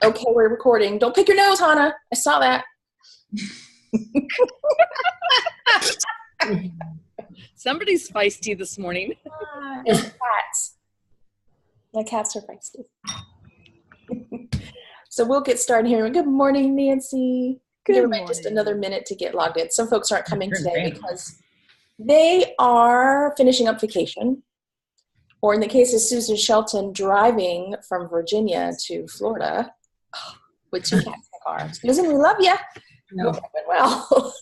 Okay, we're recording. Don't pick your nose, Hannah. I saw that. Somebody's feisty this morning. It's cats. My cats are feisty. So we'll get started here. Good morning, Nancy. Give everybody just another minute to get logged in. Some folks aren't coming today because they are finishing up vacation. Or in the case of Susan Shelton, driving from Virginia to Florida with 2 cats in the car. Susan, we love you. No. Hope that went well.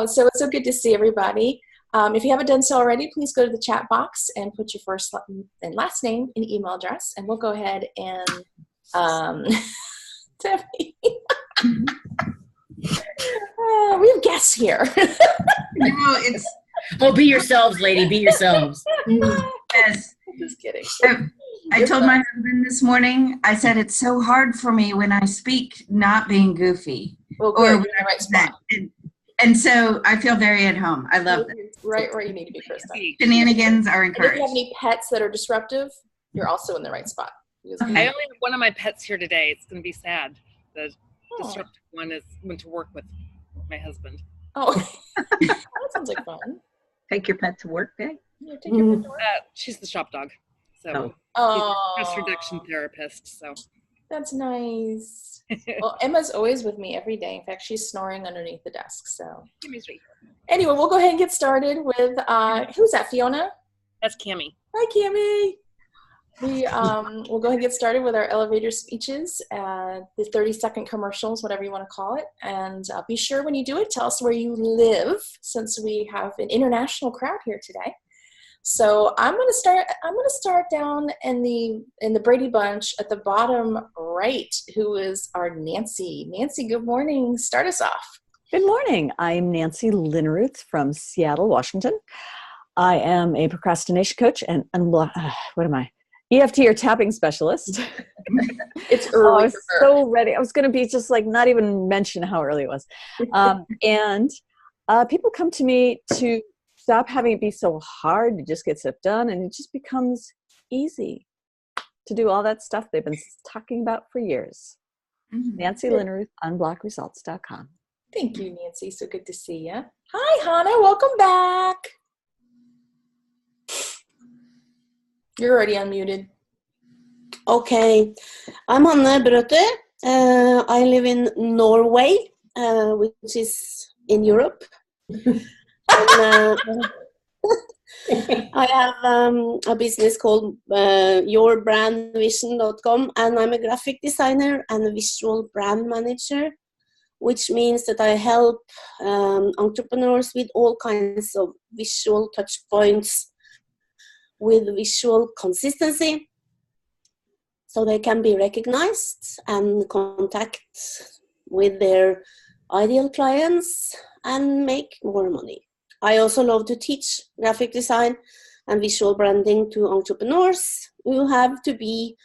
So it's so good to see everybody. If you haven't done so already, please go to the chat box and put your first and last name and email address, and we'll go ahead and Debbie. We have guests here. No, it's. Oh, be yourselves, lady. Be yourselves. Yes. Just kidding. I told my husband this morning, I said, it's so hard for me when I speak not being goofy. Well, good. You're in the right spot. And so I feel very at home. I love it. Right where you need to be, Krista. Shenanigans are And if encouraged. you have any pets that are disruptive, you're also in the right spot. I only have one of my pets here today. It's going to be sad. The disruptive one went to work with my husband. Oh, that sounds like fun. Take your pet to work day? Yeah, take your pet to work. She's the shop dog. So Oh, she's a stress reduction therapist. So that's nice. Well, Emma's always with me every day. In fact, she's snoring underneath the desk. So anyway, we'll go ahead and get started with who's that? Fiona? That's Cammie. Hi, Cammie. We'll go ahead and get started with our elevator speeches, the 30-second commercials, whatever you want to call it. And be sure when you do it, tell us where you live, since we have an international crowd here today. So I'm going to start down in the Brady Bunch at the bottom right, who is our Nancy. Nancy, good morning. Start us off. Good morning. I'm Nancy Linneruth from Seattle, Washington. I am a procrastination coach and EFT or tapping specialist. It's early. I was so ready. I was going to be just like not even mention how early it was. And people come to me to stop having it be so hard to just get stuff done, and it just becomes easy to do all that stuff they've been talking about for years. Mm-hmm. Nancy Linneruth, unblockresults.com. Thank you, Nancy. So good to see you. Hi, Hannah. Welcome back. You're already unmuted. Okay. I'm Hanne Brøtter. I live in Norway, which is in Europe. And, I have a business called yourbrandvision.com, and I'm a graphic designer and a visual brand manager, which means that I help entrepreneurs with all kinds of visual touch points with visual consistency, so they can be recognized and contact with their ideal clients and make more money. I also love to teach graphic design and visual branding to entrepreneurs who have to be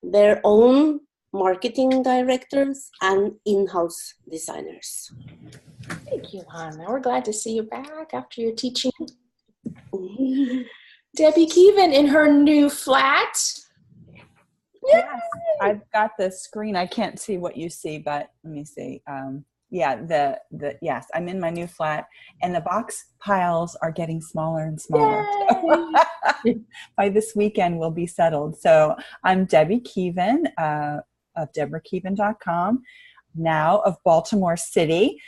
their own marketing directors and in-house designers. Thank you, Hannah. We're glad to see you back after your teaching. Debbie Keevan in her new flat. Yes, I've got the screen. I can't see what you see, but let me see. Yes, I'm in my new flat, and the box piles are getting smaller and smaller. So by this weekend, we'll be settled. So I'm Debbie Keevan of DeborahKeevan.com, now of Baltimore City.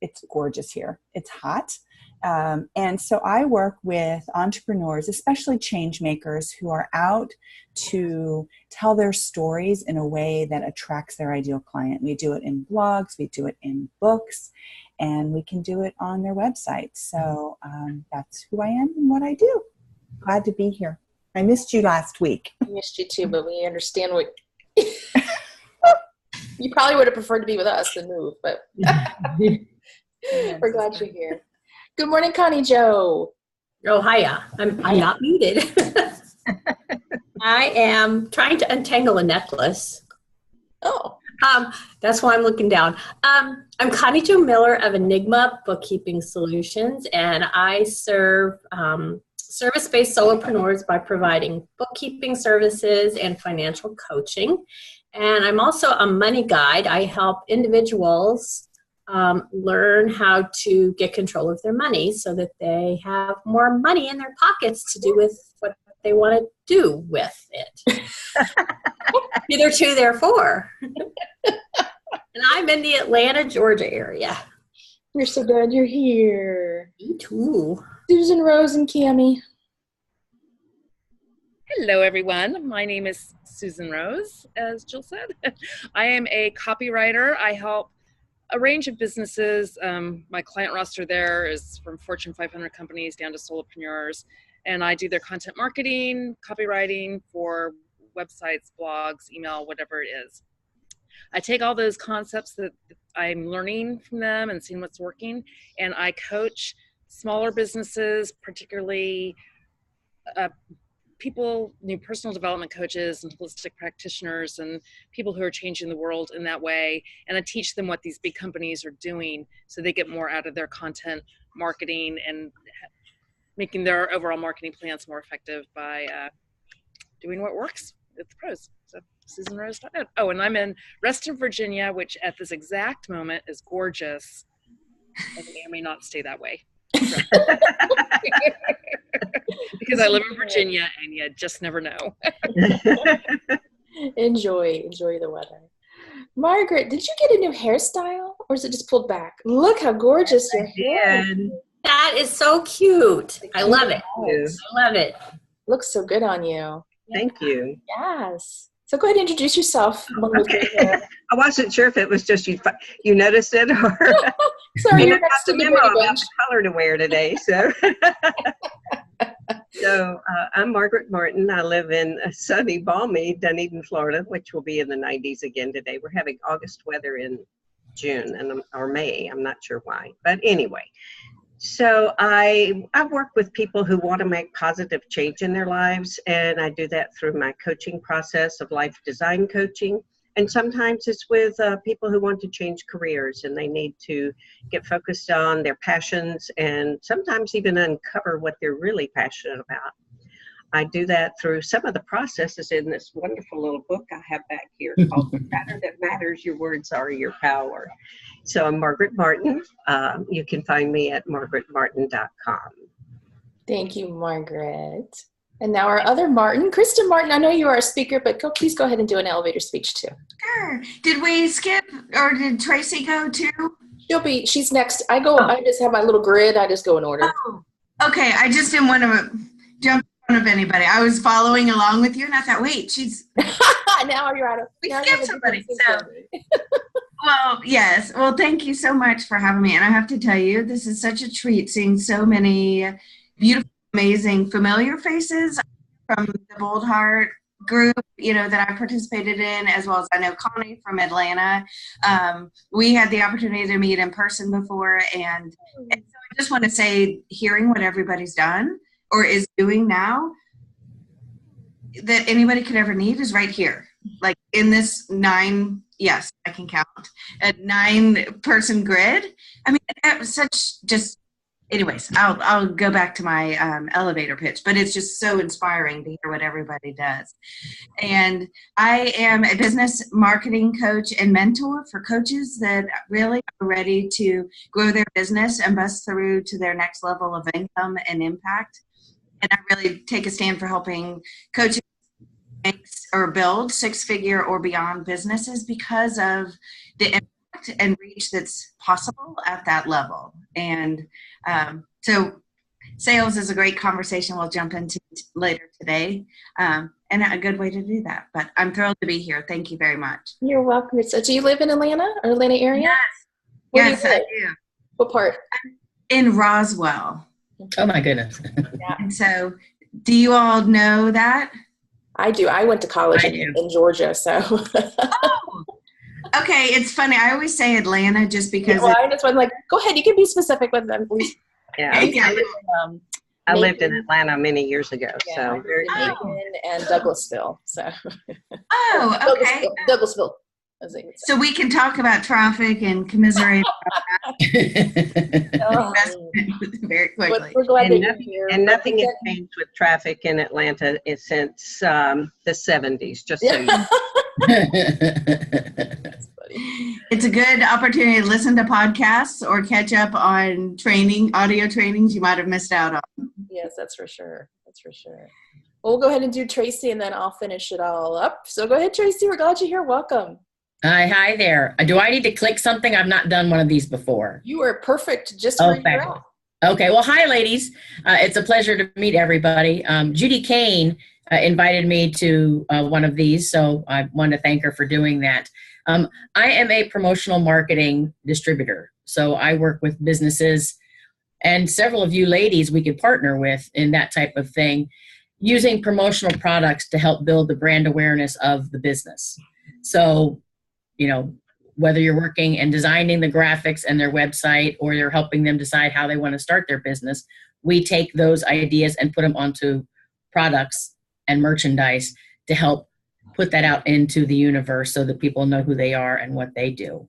It's gorgeous here. It's hot. And so I work with entrepreneurs, especially change makers, who are out to tell their stories in a way that attracts their ideal client. We do it in blogs, we do it in books, and we can do it on their website. So that's who I am and what I do. Glad to be here. I missed you last week. I missed you too, but we understand what you probably would have preferred to be with us than move, but we're glad you're here. Good morning, Connie Joe. Oh, hiya. I'm not muted. I am trying to untangle a necklace. Oh. That's why I'm looking down. I'm Connie Jo Miller of Enigma Bookkeeping Solutions, and I serve service-based solopreneurs by providing bookkeeping services and financial coaching. And I'm also a money guide. I help individuals learn how to get control of their money so that they have more money in their pockets to do with what they want to do with it. Either two, therefore. And I'm in the Atlanta, Georgia area. We're so glad you're here. Me too. Susan, Rose, and Cammie. Hello, everyone. My name is Susan Rose, as Jill said. I am a copywriter. I help a range of businesses. My client roster there is from Fortune 500 companies down to solopreneurs. And I do their content marketing, copywriting for websites, blogs, email, whatever it is. I take all those concepts that I'm learning from them and seeing what's working, and I coach smaller businesses, particularly people, new personal development coaches and holistic practitioners and people who are changing the world in that way. And I teach them what these big companies are doing so they get more out of their content marketing and making their overall marketing plans more effective by doing what works with the pros. So SusanRose.net. Oh, and I'm in Reston, Virginia, which at this exact moment is gorgeous. And may or may not stay that way. Because I live in Virginia and you just never know. Enjoy the weather. Margaret, did you get a new hairstyle or is it just pulled back? Look how gorgeous your hair is. That is so cute. I love it. I love it. Looks so good on you. Thank you. Yes. So go ahead and introduce yourself. Okay. I wasn't sure if it was just you noticed it or sorry, you're got the memo about the color to wear today. So, I'm Margaret Martin. I live in sunny, balmy Dunedin, Florida, which will be in the 90s again today. We're having August weather in June or May. I'm not sure why, but anyway. So I work with people who want to make positive change in their lives, and I do that through my coaching process of life design coaching. And sometimes it's with people who want to change careers and they need to get focused on their passions and sometimes even uncover what they're really passionate about. I do that through some of the processes in this wonderful little book I have back here called The Matter That Matters, Your Words Are Your Power. So I'm Margaret Martin. You can find me at margaretmartin.com. Thank you, Margaret. And now our other Martin, Kristen Martin. I know you are a speaker, but please go ahead and do an elevator speech too. Sure. Did we skip or did Tracy go too? She's next. I just have my little grid. I just go in order. Oh, okay. I just didn't want to jump in front of anybody. I was following along with you and I thought, wait, she's. Now you're out of. We skipped somebody. So. Well, yes. Well, thank you so much for having me. And I have to tell you, this is such a treat seeing so many beautiful, amazing, familiar faces from the Bold Heart group, that I participated in, as well as I know Connie from Atlanta. We had the opportunity to meet in person before. And so I just want to say, hearing what everybody's done or is doing now that anybody could ever need is right here. Like in this 9, yes, I can count, a 9-person grid. I mean, it was such just, anyways, I'll go back to my elevator pitch, but it's just so inspiring to hear what everybody does. And I am a business marketing coach and mentor for coaches that really are ready to grow their business and bust through to their next level of income and impact. And I really take a stand for helping coaches or build 6-figure or beyond businesses because of the impact and reach that's possible at that level. And so sales is a great conversation we'll jump into later today, and a good way to do that. But I'm thrilled to be here. Thank you very much. You're welcome. So do you live in Atlanta or Atlanta area? Yes, I do. What part? In Roswell. Oh my goodness. Yeah. And so do you all know that? I do. I went to college in Georgia, so. Oh, okay. It's funny. I always say Atlanta just because. Yeah, I just was like, go ahead. You can be specific with them, please. Yeah. I lived in Atlanta many years ago. Yeah, so very Macon and Douglasville. So. Oh, okay. Douglasville. as they would say. So we can talk about traffic and commiserate Oh, very but quickly. we're glad And that nothing, you're here. and nothing has Represent- changed with traffic in Atlanta since the 70s, just so you know. That's funny. It's a good opportunity to listen to podcasts or catch up on audio trainings you might have missed out on. Yes, that's for sure. That's for sure. Well, we'll go ahead and do Tracy, and then I'll finish it all up. So go ahead, Tracy. We're glad you're here. Welcome. Hi there. Do I need to click something? I've not done one of these before. You are perfect just where you're at. Okay. Well, hi, ladies. It's a pleasure to meet everybody. Judy Kane invited me to one of these, so I want to thank her for doing that. I am a promotional marketing distributor, so I work with businesses, and several of you ladies we could partner with in that type of thing, using promotional products to help build the brand awareness of the business. So, you know, whether you're working and designing the graphics and their website, or you're helping them decide how they want to start their business, we take those ideas and put them onto products and merchandise to help put that out into the universe so that people know who they are and what they do.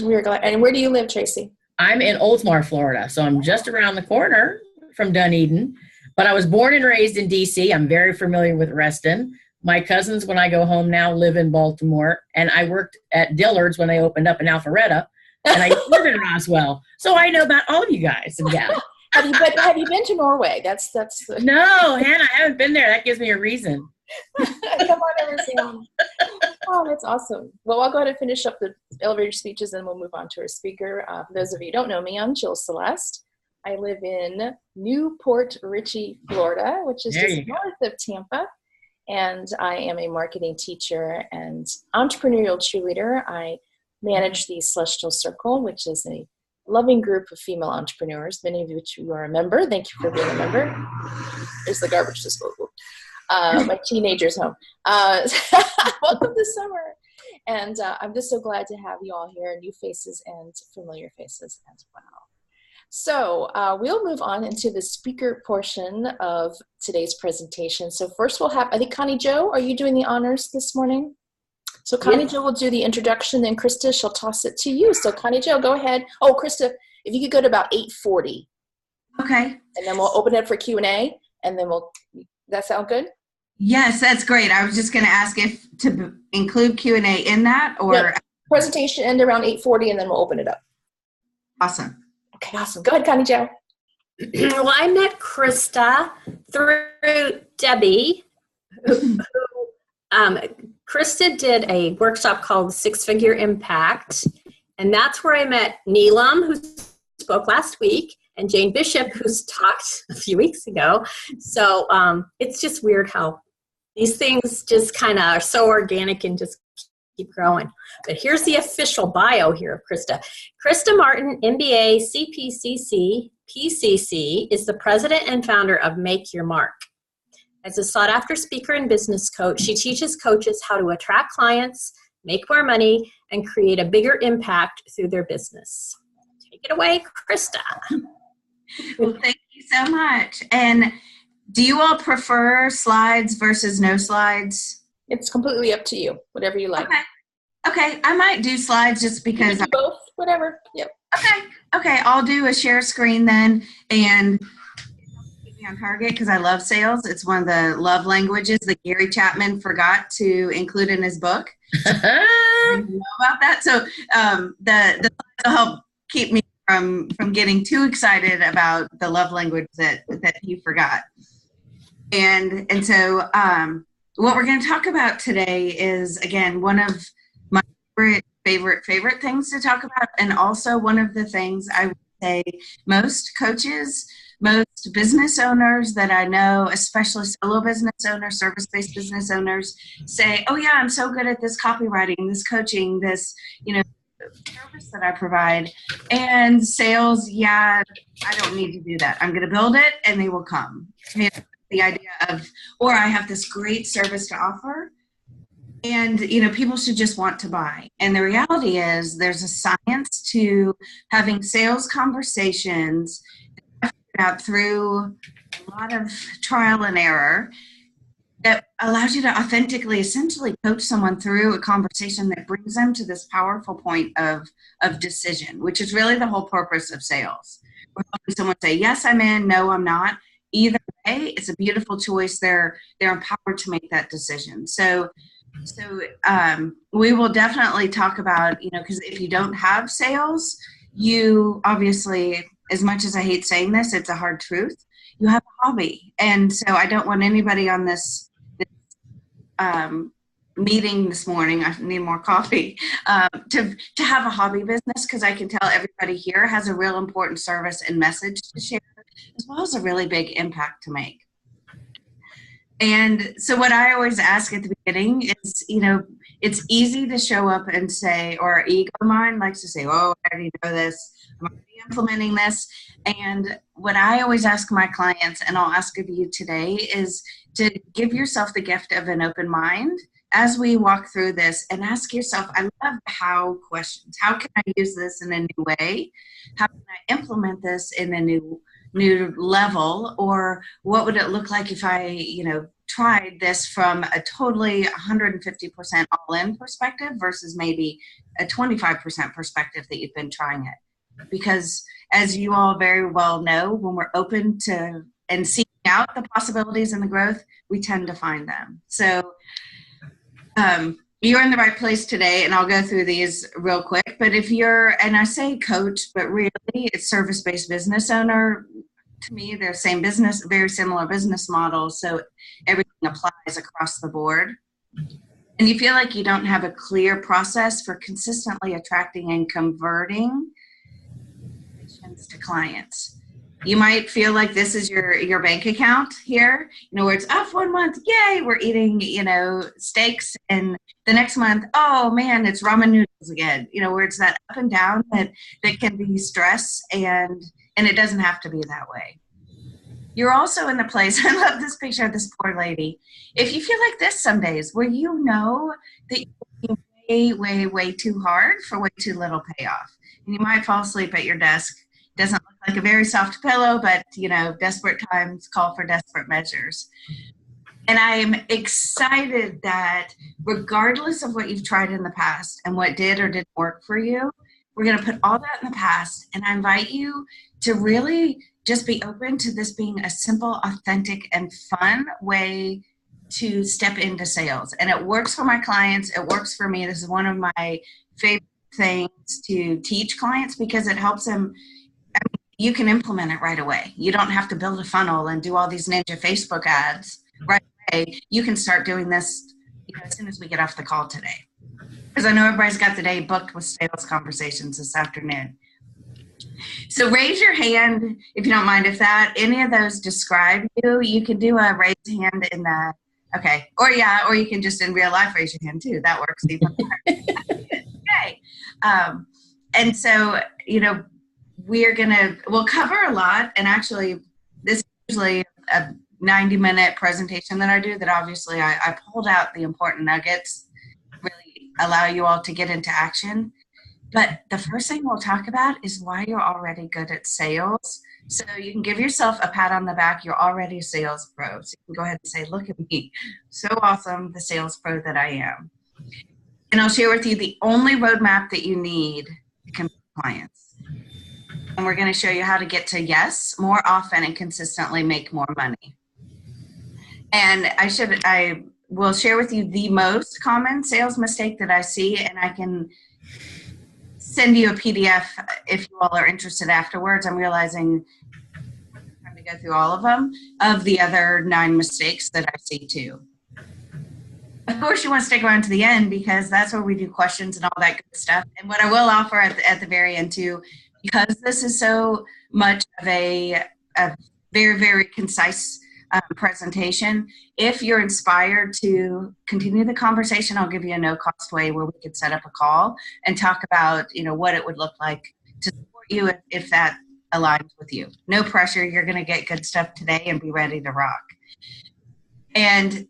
We're glad. And where do you live, Tracy? I'm in Oldsmar, Florida, so I'm just around the corner from Dunedin, but I was born and raised in DC. I'm very familiar with Reston. My cousins, when I go home now, live in Baltimore, and I worked at Dillard's when they opened up in Alpharetta, and I live in Roswell, so I know about all of you guys and gals. Have you been to Norway? That's the... No, Hannah, I haven't been there. That gives me a reason. Come on over, Sam. Oh, that's awesome. Well, I'll go ahead and finish up the elevator speeches, and we'll move on to our speaker. For those of you who don't know me, I'm Jill Celeste. I live in Newport Richey, Florida, which is There just you go. north of Tampa. And I am a marketing teacher and entrepreneurial cheerleader. I manage the Celestial Circle, which is a loving group of female entrepreneurs, many of which you are a member. Thank you for being a member. There's the garbage disposal. My teenager's home. Welcome to summer. And I'm just so glad to have you all here, new faces and familiar faces as well. So we'll move on into the speaker portion of today's presentation. So first we'll have, I think, Connie Jo, are you doing the honors this morning? So Connie Jo will do the introduction, then Krista, she'll toss it to you. So Connie Jo, go ahead. Oh, Krista, if you could go to about 8:40. Okay. And then we'll open it up for Q&A, and then that sound good? Yes, that's great. I was just going to ask if to include Q&A in that, or... No, presentation end around 8:40, and then we'll open it up. Awesome. Okay, awesome. Go ahead, Connie Jo. Well, I met Krista through Debbie. Krista did a workshop called Six Figure Impact, and that's where I met Neelam, who spoke last week, and Jane Bishop, who's talked a few weeks ago. So it's just weird how these things just kind of are so organic and just keep growing. But here's the official bio here of Krista. Krista Martin, MBA, CPCC, PCC, is the president and founder of Make Your Mark. As a sought-after speaker and business coach, she teaches coaches how to attract clients, make more money, and create a bigger impact through their business. Take it away, Krista. Well, thank you so much. And do you all prefer slides versus no slides? It's completely up to you, whatever you like. Okay, I might do slides just because. Both, whatever. Yep. Okay, I'll do a share screen then, and keep me on target because I love sales. It's one of the love languages that Gary Chapman forgot to include in his book. I didn't know about that, so the slides will help keep me from getting too excited about the love language that he forgot. And so what we're going to talk about today is, again, one of my favorite things to talk about, and also one of the things I would say most coaches, most business owners that I know, especially solo business owners, service-based business owners, say, oh yeah, I'm so good at this copywriting, this coaching, this, service that I provide. And sales, yeah, I don't need to do that. I'm going to build it and they will come. The idea of, or I have this great service to offer, and people should just want to buy. And the reality is there's a science to having sales conversations out through a lot of trial and error. that allows you to authentically, essentially coach someone through a conversation that brings them to this powerful point of decision, which is really the whole purpose of sales. We're helping someone say, yes, I'm in, no, I'm not. Either way, it's a beautiful choice. They're empowered to make that decision. So we will definitely talk about, because if you don't have sales, you obviously, as much as I hate saying this, it's a hard truth, you have a hobby. And so I don't want anybody on this meeting this morning, I need more coffee, to have a hobby business, because I can tell everybody here has a real important service and message to share, as well as a really big impact to make. And so what I always ask at the beginning is, it's easy to show up and say, or our ego mind likes to say, oh, I already know this, I'm already implementing this. And what I always ask my clients, and I'll ask of you today, is to give yourself the gift of an open mind as we walk through this, and ask yourself, I love how questions. How can I use this in a new way? How can I implement this in a new level? Or what would it look like if I, tried this from a totally 150% all-in perspective versus maybe a 25% perspective that you've been trying it? Because as you all very well know, when we're open to and seeking out the possibilities and the growth, we tend to find them. So you're in the right place today, and I'll go through these real quick. But if you're, and I say coach, but really it's service-based business owner, to me, they're same business, very similar business models. So everything applies across the board. And you feel like you don't have a clear process for consistently attracting and converting patients to clients. You might feel like this is your bank account here, where it's up 1 month, yay, we're eating, steaks, and the next month, oh man, it's ramen noodles again, where it's that up and down that can be stress, and it doesn't have to be that way. You're also in the place, I love this picture of this poor lady. If you feel like this some days, where you know that you're way, way, way too hard for way too little payoff, and you might fall asleep at your desk. Doesn't look like a very soft pillow, but desperate times call for desperate measures. And I am excited that regardless of what you've tried in the past and what did or didn't work for you, we're going to put all that in the past. And I invite you to really just be open to this being a simple, authentic, and fun way to step into sales. And it works for my clients. It works for me. This is one of my favorite things to teach clients, because it helps them. You can implement it right away. You don't have to build a funnel and do all these ninja Facebook ads right away. You can start doing this as soon as we get off the call today. Because I know everybody's got the day booked with sales conversations this afternoon. So raise your hand if you don't mind. If any of those describe you, you can do a raise hand in the, okay. Or you can just in real life raise your hand too. That works even better. Okay. And so, we'll cover a lot, and actually this is usually a 90-minute presentation that I do, that obviously I pulled out the important nuggets, really allow you all to get into action. But the first thing we'll talk about is why you're already good at sales. So you can give yourself a pat on the back. You're already a sales pro. So you can go ahead and say, look at me, so awesome, the sales pro that I am. And I'll share with you the only roadmap that you need to convert clients. And we're going to show you how to get to yes more often and consistently make more money. And I will share with you the most common sales mistake that I see, and I can send you a PDF if you all are interested afterwards. I'm realizing I'm trying to go through all of them, of the other 9 mistakes that I see too. Of course, you want to stick around to the end, because that's where we do questions and all that good stuff. And what I will offer at the very end too, because this is so much of a very, very concise presentation, if you're inspired to continue the conversation, I'll give you a no-cost way where we could set up a call and talk about, what it would look like to support you if that aligns with you. No pressure. You're going to get good stuff today and be ready to rock. And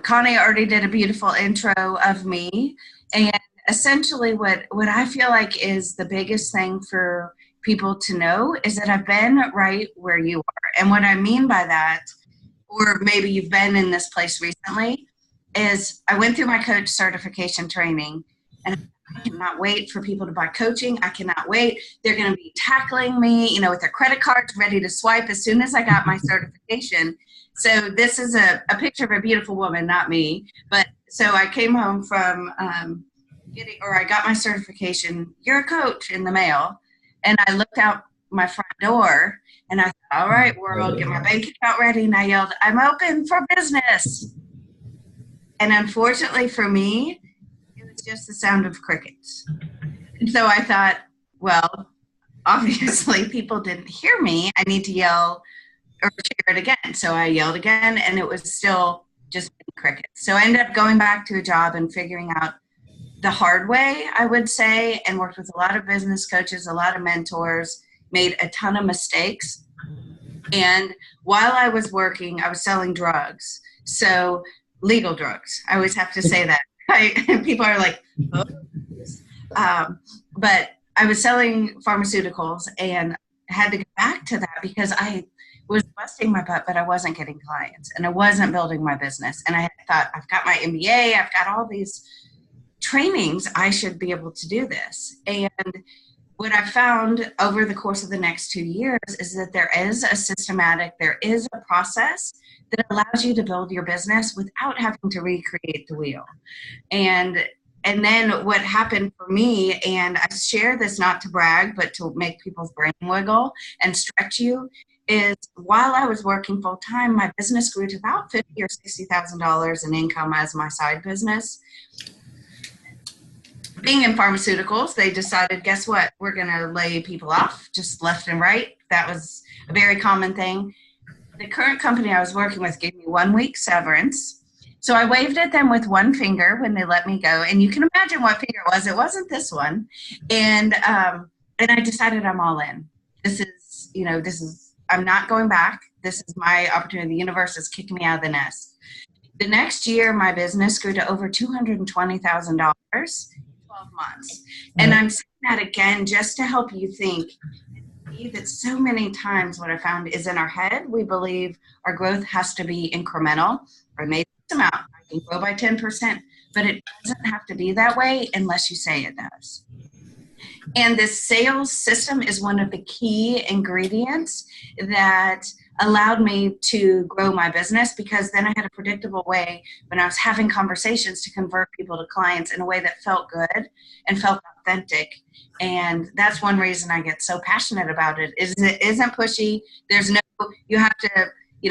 Connie already did a beautiful intro of me, and essentially what I feel like is the biggest thing for people to know is that I've been right where you are. And what I mean by that or maybe you've been in this place recently, is I went through my coach certification training, and I cannot wait for people to buy coaching. I cannot wait. They're going to be tackling me, with their credit cards ready to swipe as soon as I got my certification. So this is a picture of a beautiful woman, not me. But so I came home from I got my certification, you're a coach, in the mail. And I looked out my front door and I thought, all right, world, get my bank account ready. And I yelled, I'm open for business. And unfortunately for me, it was just the sound of crickets. And so I thought, well, obviously people didn't hear me. I need to yell or share it again. So I yelled again, and it was still just crickets. So I ended up going back to a job and figuring out the hard way, I would say, and worked with a lot of business coaches, a lot of mentors, made a ton of mistakes. And while I was working, I was selling drugs. So legal drugs. I always have to say that. People are like, oh. But I was selling pharmaceuticals and had to go back to that because I was busting my butt, but I wasn't getting clients and I wasn't building my business. And I thought, I've got my MBA, I've got all these trainings, I should be able to do this. And what I found over the course of the next 2 years is that there is a process that allows you to build your business without having to recreate the wheel. And then what happened for me, and I share this not to brag, but to make people's brain wiggle and stretch you, is while I was working full time, my business grew to about $50,000 or $60,000 in income as my side business. Being in pharmaceuticals, they decided, guess what? We're going to lay people off just left and right. That was a very common thing. The current company I was working with gave me 1 week severance. So I waved at them with one finger when they let me go. And you can imagine what finger it was. It wasn't this one. And I decided I'm all in. This is, I'm not going back. This is my opportunity. The universe is kicking me out of the nest. The next year, my business grew to over $220,000. 12 months. And I'm saying that again just to help you think that so many times what I found is in our head, we believe our growth has to be incremental, or maybe this amount, I can grow by 10%, but it doesn't have to be that way unless you say it does. And this sales system is one of the key ingredients that allowed me to grow my business, because then I had a predictable way when I was having conversations to convert people to clients in a way that felt good and felt authentic. And that's one reason I get so passionate about it, is it isn't pushy. There's no, you have to,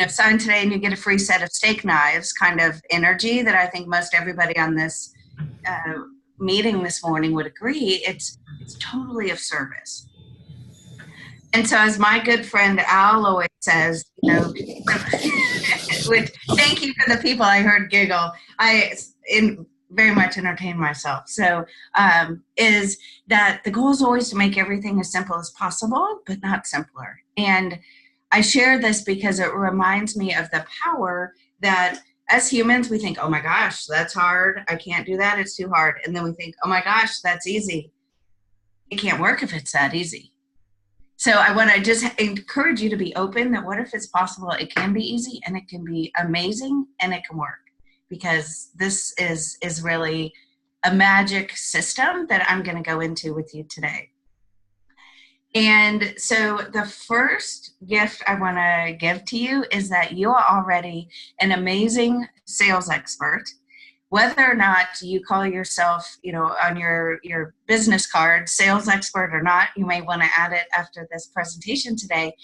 sign today and you get a free set of steak knives kind of energy that I think most everybody on this meeting this morning would agree. It's totally of service. And so, as my good friend Al always says, which thank you for the people I heard giggle. I very much entertain myself. So, is that the goal is always to make everything as simple as possible, but not simpler. And I share this because it reminds me of the power that as humans, we think, oh my gosh, that's hard. I can't do that. It's too hard. And then we think, oh my gosh, that's easy. It can't work if it's that easy. So I want to just encourage you to be open that what if it's possible, it can be easy and it can be amazing and it can work, because this is really a magic system that I'm going to go into with you today. And so the first gift I want to give to you is that you are already an amazing sales expert. Whether or not you call yourself, on your business card, sales expert or not, you may want to add it after this presentation today.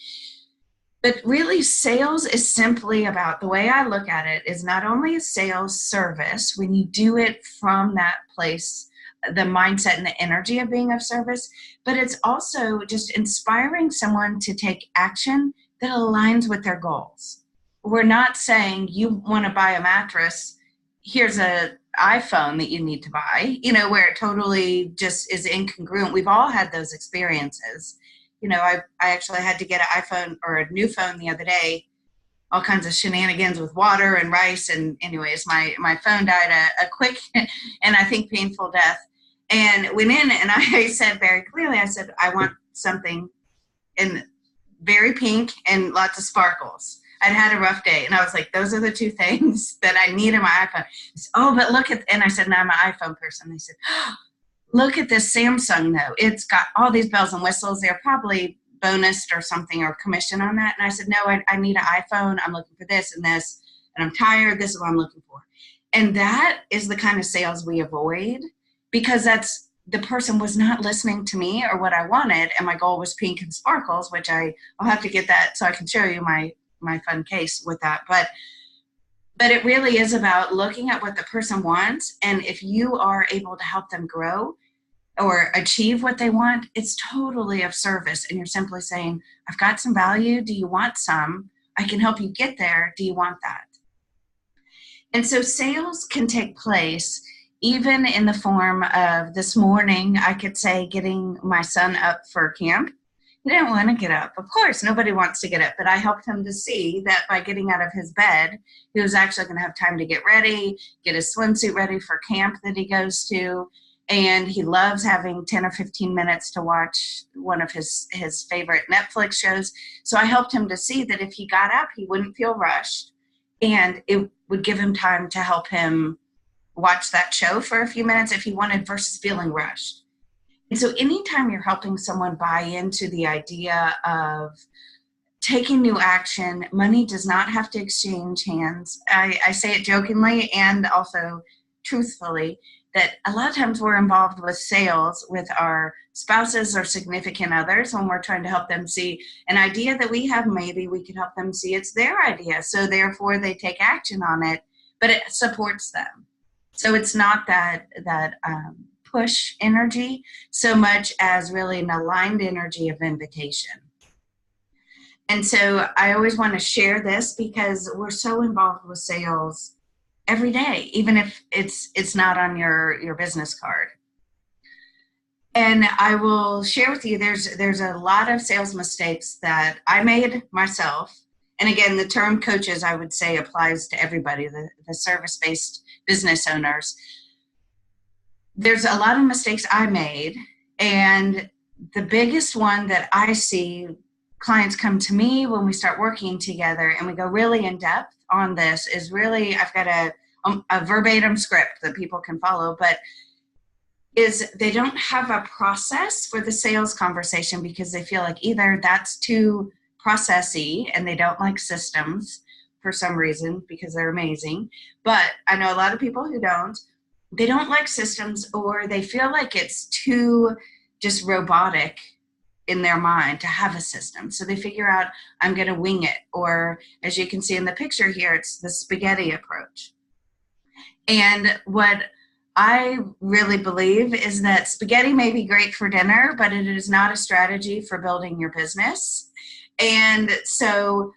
But really, sales is simply about, the way I look at it is not only a sales service, when you do it from that place, the mindset and the energy of being of service, but it's also just inspiring someone to take action that aligns with their goals. We're not saying you want to buy a mattress, here's an iPhone that you need to buy, where it totally just is incongruent. We've all had those experiences. I actually had to get an iPhone or a new phone the other day, all kinds of shenanigans with water and rice. And anyways, my phone died a quick and I think painful death. And went in and I said very clearly, I said, I want something in very pink and lots of sparkles. I'd had a rough day, and I was like, those are the two things that I need in my iPhone. Said, oh, but look at, and I said, no, I'm an iPhone person. They said, oh, look at this Samsung though. It's got all these bells and whistles. They're probably bonused or something or commission on that. And I said, no, I need an iPhone. I'm looking for this and this, and I'm tired. This is what I'm looking for. And that is the kind of sales we avoid, because that's, the person was not listening to me or what I wanted. And my goal was pink and sparkles, which I'll have to get that so I can show you my fun case with that. But it really is about looking at what the person wants. And if you are able to help them grow or achieve what they want, it's totally of service. And you're simply saying, I've got some value. Do you want some? I can help you get there. Do you want that? And so sales can take place even in the form of, this morning, I could say, getting my son up for camp. He didn't want to get up. Of course, nobody wants to get up, but I helped him to see that by getting out of his bed, he was actually going to have time to get ready, get his swimsuit ready for camp that he goes to. And he loves having 10 or 15 minutes to watch one of his favorite Netflix shows. So I helped him to see that if he got up, he wouldn't feel rushed, and it would give him time to help him watch that show for a few minutes if he wanted, versus feeling rushed. And so anytime you're helping someone buy into the idea of taking new action, money does not have to exchange hands. I say it jokingly and also truthfully that a lot of times we're involved with sales with our spouses or significant others when we're trying to help them see an idea that we have. Maybe we could help them see it's their idea. So therefore they take action on it, but it supports them. So it's not that push energy so much as really an aligned energy of invitation. And so I always want to share this because we're so involved with sales every day, even if it's not on your business card. And I will share with you, there's a lot of sales mistakes that I made myself. And again, the term coaches, I would say, applies to everybody, the service-based business owners. There's a lot of mistakes I made. And the biggest one that I see, clients come to me when we start working together and we go really in depth on this, is really, I've got a verbatim script that people can follow, but is they don't have a process for the sales conversation because they feel like either that's too processy and they don't like systems for some reason because they're amazing. But I know a lot of people who they don't like systems, or they feel like it's too just robotic in their mind to have a system. So they figure out, I'm going to wing it. Or as you can see in the picture here, it's the spaghetti approach. And what I really believe is that spaghetti may be great for dinner, but it is not a strategy for building your business. And so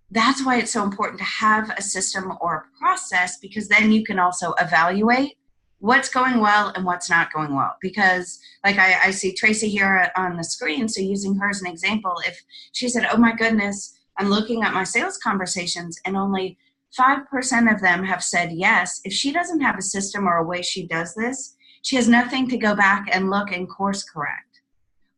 that's why it's so important to have a system or a process, because then you can also evaluate what's going well and what's not going well. Because like I see Tracy here on the screen, so using her as an example, if she said, oh my goodness, I'm looking at my sales conversations and only 5% of them have said yes. If she doesn't have a system or a way she does this, she has nothing to go back and look and course correct.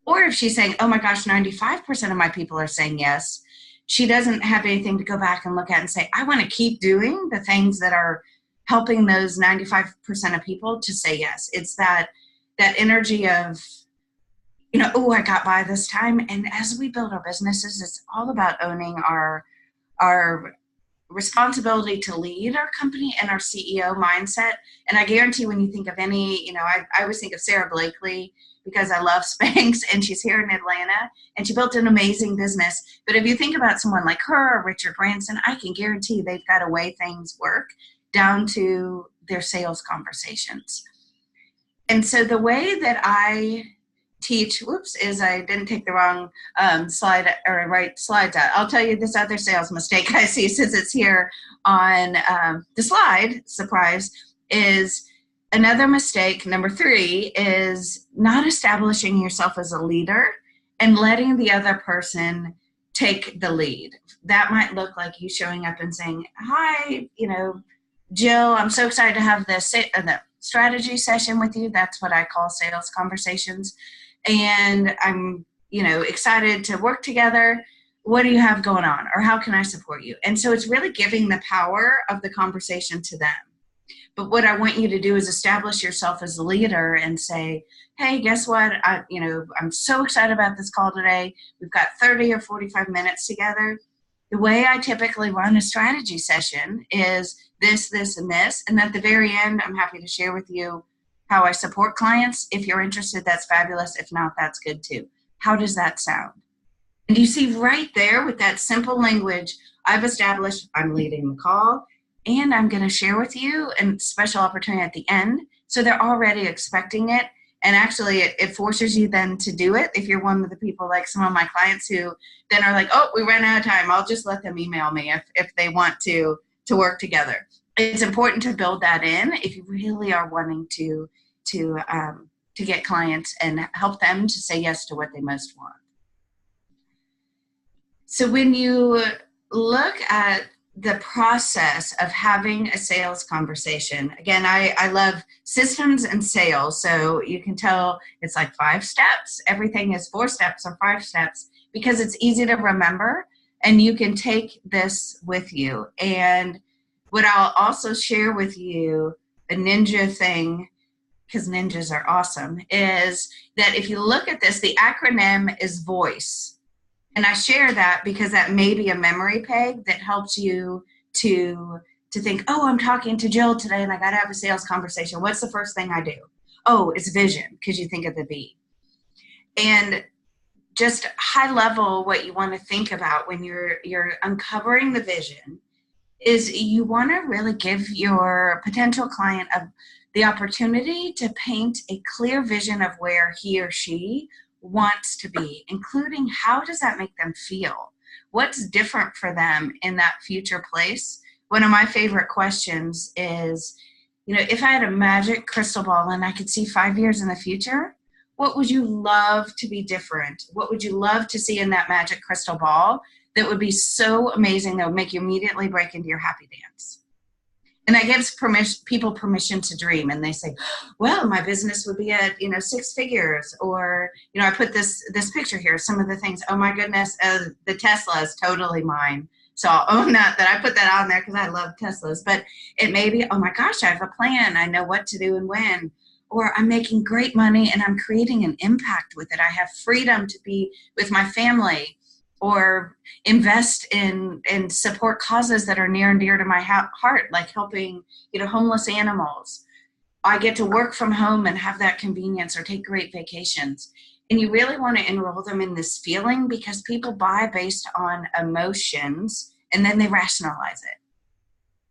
Or if she's saying, oh my gosh, 95% of my people are saying yes, she doesn't have anything to go back and look at and say, I want to keep doing the things that are helping those 95% of people to say yes. It's that energy of, oh, I got by this time. And as we build our businesses, it's all about owning our responsibility to lead our company and our CEO mindset. And I guarantee when you think of any, I always think of Sarah Blakely because I love Spanx, and she's here in Atlanta and she built an amazing business. But if you think about someone like her or Richard Branson, I can guarantee they've got a way things work down to their sales conversations. And so the way that I teach, is I didn't take the wrong slide or right slides out. I'll tell you this other sales mistake I see, since it's here on the slide, surprise, is another mistake. Number 3 is not establishing yourself as a leader and letting the other person take the lead. That might look like you showing up and saying, hi, Jill, I'm so excited to have the strategy session with you. That's what I call sales conversations. And I'm, excited to work together. what do you have going on? Or how can I support you? And so it's really giving the power of the conversation to them. But what I want you to do is establish yourself as a leader and say, hey, guess what? I'm so excited about this call today. We've got 30 or 45 minutes together. The way I typically run a strategy session is this, this, and this. And at the very end, I'm happy to share with you how I support clients. If you're interested, that's fabulous. If not, that's good too. How does that sound? And you see right there with that simple language, I've established I'm leading the call and I'm going to share with you a special opportunity at the end. So they're already expecting it. And actually it forces you then to do it. If you're one of the people like some of my clients who then are like, oh, we ran out of time. I'll just let them email me if they want to work together. It's important to build that in if you really are wanting to get clients and help them to say yes to what they most want. So when you look at the process of having a sales conversation, again, I love systems and sales. So you can tell it's like 5 steps. Everything is 4 steps or 5 steps because it's easy to remember and you can take this with you. And what I'll also share with you, a ninja thing, because ninjas are awesome, is that if you look at this, the acronym is VOICE. And I share that because that may be a memory peg that helps you to think, oh, I'm talking to Jill today and I got to have a sales conversation. What's the first thing I do? Oh, it's vision, because you think of the V. And just high level, what you want to think about when you're uncovering the vision is you want to really give your potential client the opportunity to paint a clear vision of where he or she wants to be, including how does that make them feel? What's different for them in that future place? One of my favorite questions is, if I had a magic crystal ball and I could see 5 years in the future, what would you love to be different? What would you love to see in that magic crystal ball that would be so amazing that would make you immediately break into your happy dance? And that gives people permission to dream. And they say, well, my business would be at, 6 figures. Or, I put this picture here, some of the things, oh my goodness, the Tesla is totally mine. So I'll own that I put that on there because I love Teslas. But it may be, oh my gosh, I have a plan. I know what to do and when. Or I'm making great money and I'm creating an impact with it. I have freedom to be with my family. Or invest in and support causes that are near and dear to my heart, like helping, homeless animals. I get to work from home and have that convenience or take great vacations. And you really want to enroll them in this feeling because people buy based on emotions and then they rationalize it.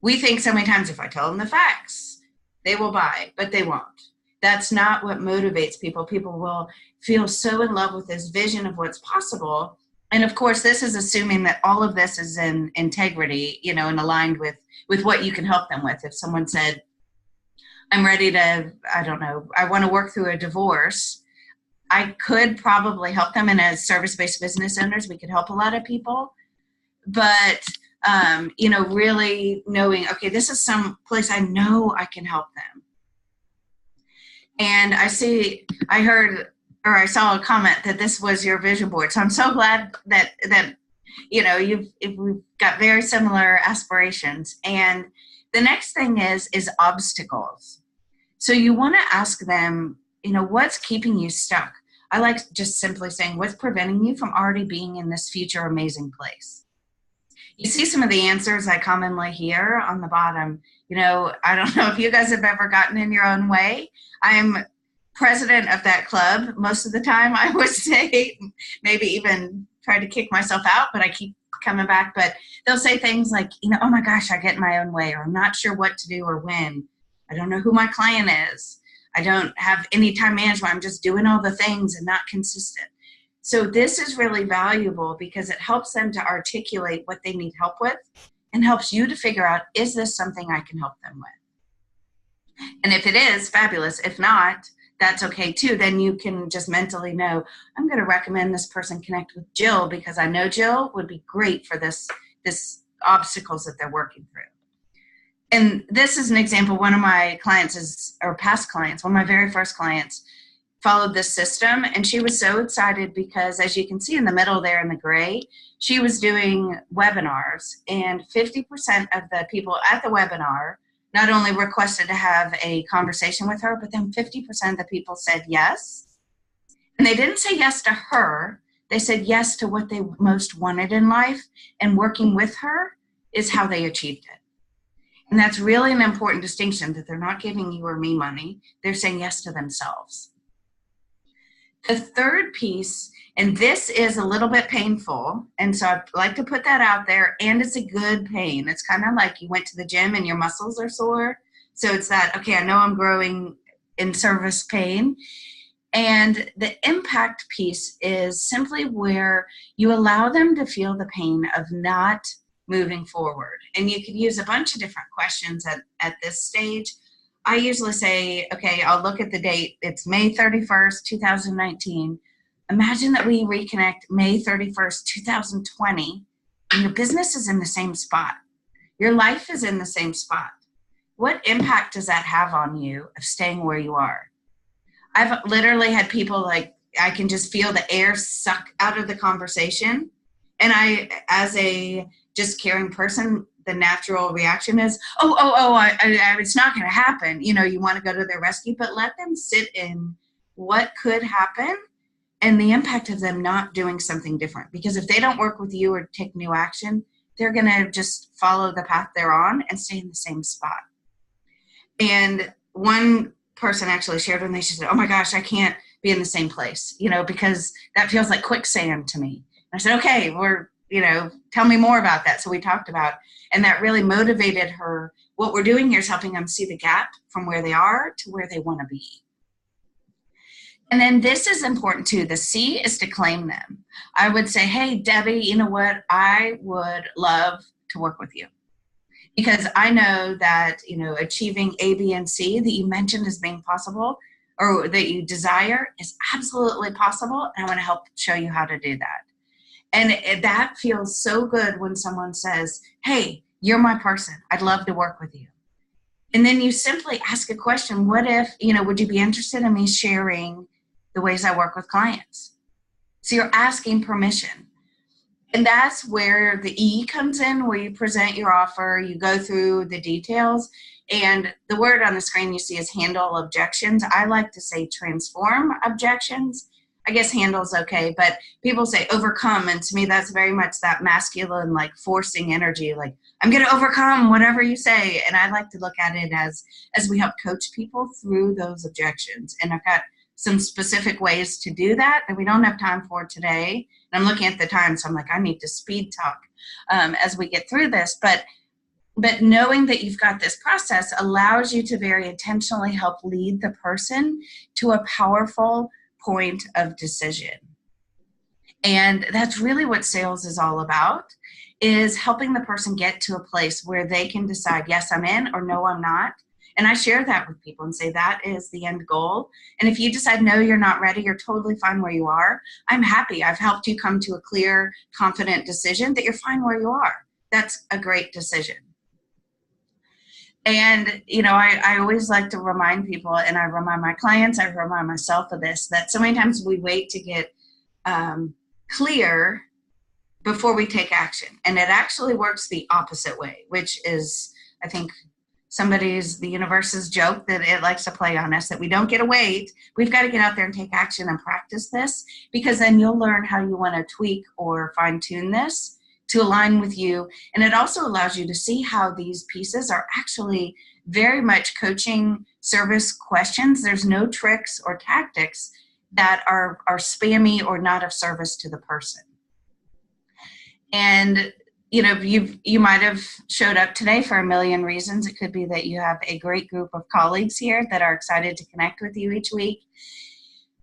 We think so many times if I tell them the facts, they will buy, but they won't. That's not what motivates people. People will feel so in love with this vision of what's possible. And of course, this is assuming that all of this is in integrity, and aligned with what you can help them with. If someone said, I'm ready to, I want to work through a divorce, I could probably help them. And as service-based business owners, we could help a lot of people. But, really knowing, okay, this is some place I know I can help them. And I saw a comment that this was your vision board. So I'm so glad that we've got very similar aspirations. And the next thing is obstacles. So you want to ask them, what's keeping you stuck? I like just simply saying, what's preventing you from already being in this future amazing place? You see some of the answers I commonly hear on the bottom. I don't know if you guys have ever gotten in your own way. I'm president of that club most of the time, I would say, maybe even try to kick myself out, but I keep coming back. But they'll say things like, oh my gosh, I get in my own way, or I'm not sure what to do or when. I don't know who my client is. I don't have any time management. I'm just doing all the things and not consistent. So this is really valuable because it helps them to articulate what they need help with and helps you to figure out, is this something I can help them with? And if it is, fabulous. If not, that's okay too. Then you can just mentally know, I'm going to recommend this person connect with Jill because I know Jill would be great for this obstacles that they're working through. And this is an example. One of my clients one of my very first clients, followed this system, and she was so excited because, as you can see in the middle there in the gray, she was doing webinars, and 50% of the people at the webinar not only requested to have a conversation with her, but then 50% of the people said yes. And they didn't say yes to her, they said yes to what they most wanted in life, and working with her is how they achieved it. And that's really an important distinction, that they're not giving you or me money, they're saying yes to themselves. The third piece, and this is a little bit painful, and so I'd like to put that out there, and it's a good pain. It's kind of like you went to the gym and your muscles are sore. So it's that, okay, I know I'm growing in service pain. And the impact piece is simply where you allow them to feel the pain of not moving forward. And you could use a bunch of different questions at this stage. I usually say, okay, I'll look at the date. It's May 31st, 2019. Imagine that we reconnect May 31st, 2020, and your business is in the same spot. Your life is in the same spot. What impact does that have on you of staying where you are? I've literally had people like, I can just feel the air suck out of the conversation. And I, as a just caring person, the natural reaction is, it's not going to happen. You know, you want to go to their rescue, but let them sit in what could happen and the impact of them not doing something different. Because if they don't work with you or take new action, they're going to just follow the path they're on and stay in the same spot. And one person actually shared when they said, oh my gosh, I can't be in the same place, you know, because that feels like quicksand to me. And I said, okay, tell me more about that. So we talked about, and that really motivated her. What we're doing here is helping them see the gap from where they are to where they want to be. And then this is important too. The C is to claim them. I would say, hey, Debbie, you know what? I would love to work with you. Because I know that, achieving A, B, and C that you mentioned as being possible, or that you desire, is absolutely possible. And I want to help show you how to do that. And that feels so good when someone says, hey, you're my person. I'd love to work with you. And then you simply ask a question. What if, would you be interested in me sharing the ways I work with clients? So you're asking permission. And that's where the E comes in, where you present your offer, you go through the details, and the word on the screen you see is handle objections. I like to say transform objections. I guess handle's okay, but people say overcome, and to me that's very much that masculine, like forcing energy, like I'm going to overcome whatever you say. And I like to look at it as we help coach people through those objections. And I've got some specific ways to do that we don't have time for today. And I'm looking at the time, so I'm like, I need to speed talk as we get through this. But knowing that you've got this process allows you to very intentionally help lead the person to a powerful point of decision. And that's really what sales is all about, is helping the person get to a place where they can decide, yes, I'm in, or no, I'm not. And I share that with people and say that is the end goal. And if you decide, no, you're not ready, you're totally fine where you are, I'm happy. I've helped you come to a clear, confident decision that you're fine where you are. That's a great decision. And, I always like to remind people, and I remind my clients, I remind myself of this, that so many times we wait to get clear before we take action. And it actually works the opposite way, which is, I think, the universe's joke that it likes to play on us, that we don't get to wait. We've got to get out there and take action and practice this, because then you'll learn how you want to tweak or fine tune this to align with you. And it also allows you to see how these pieces are actually very much coaching service questions. There's no tricks or tactics that are spammy or not of service to the person. And you might have showed up today for a million reasons. It could be that you have a great group of colleagues here that are excited to connect with you each week.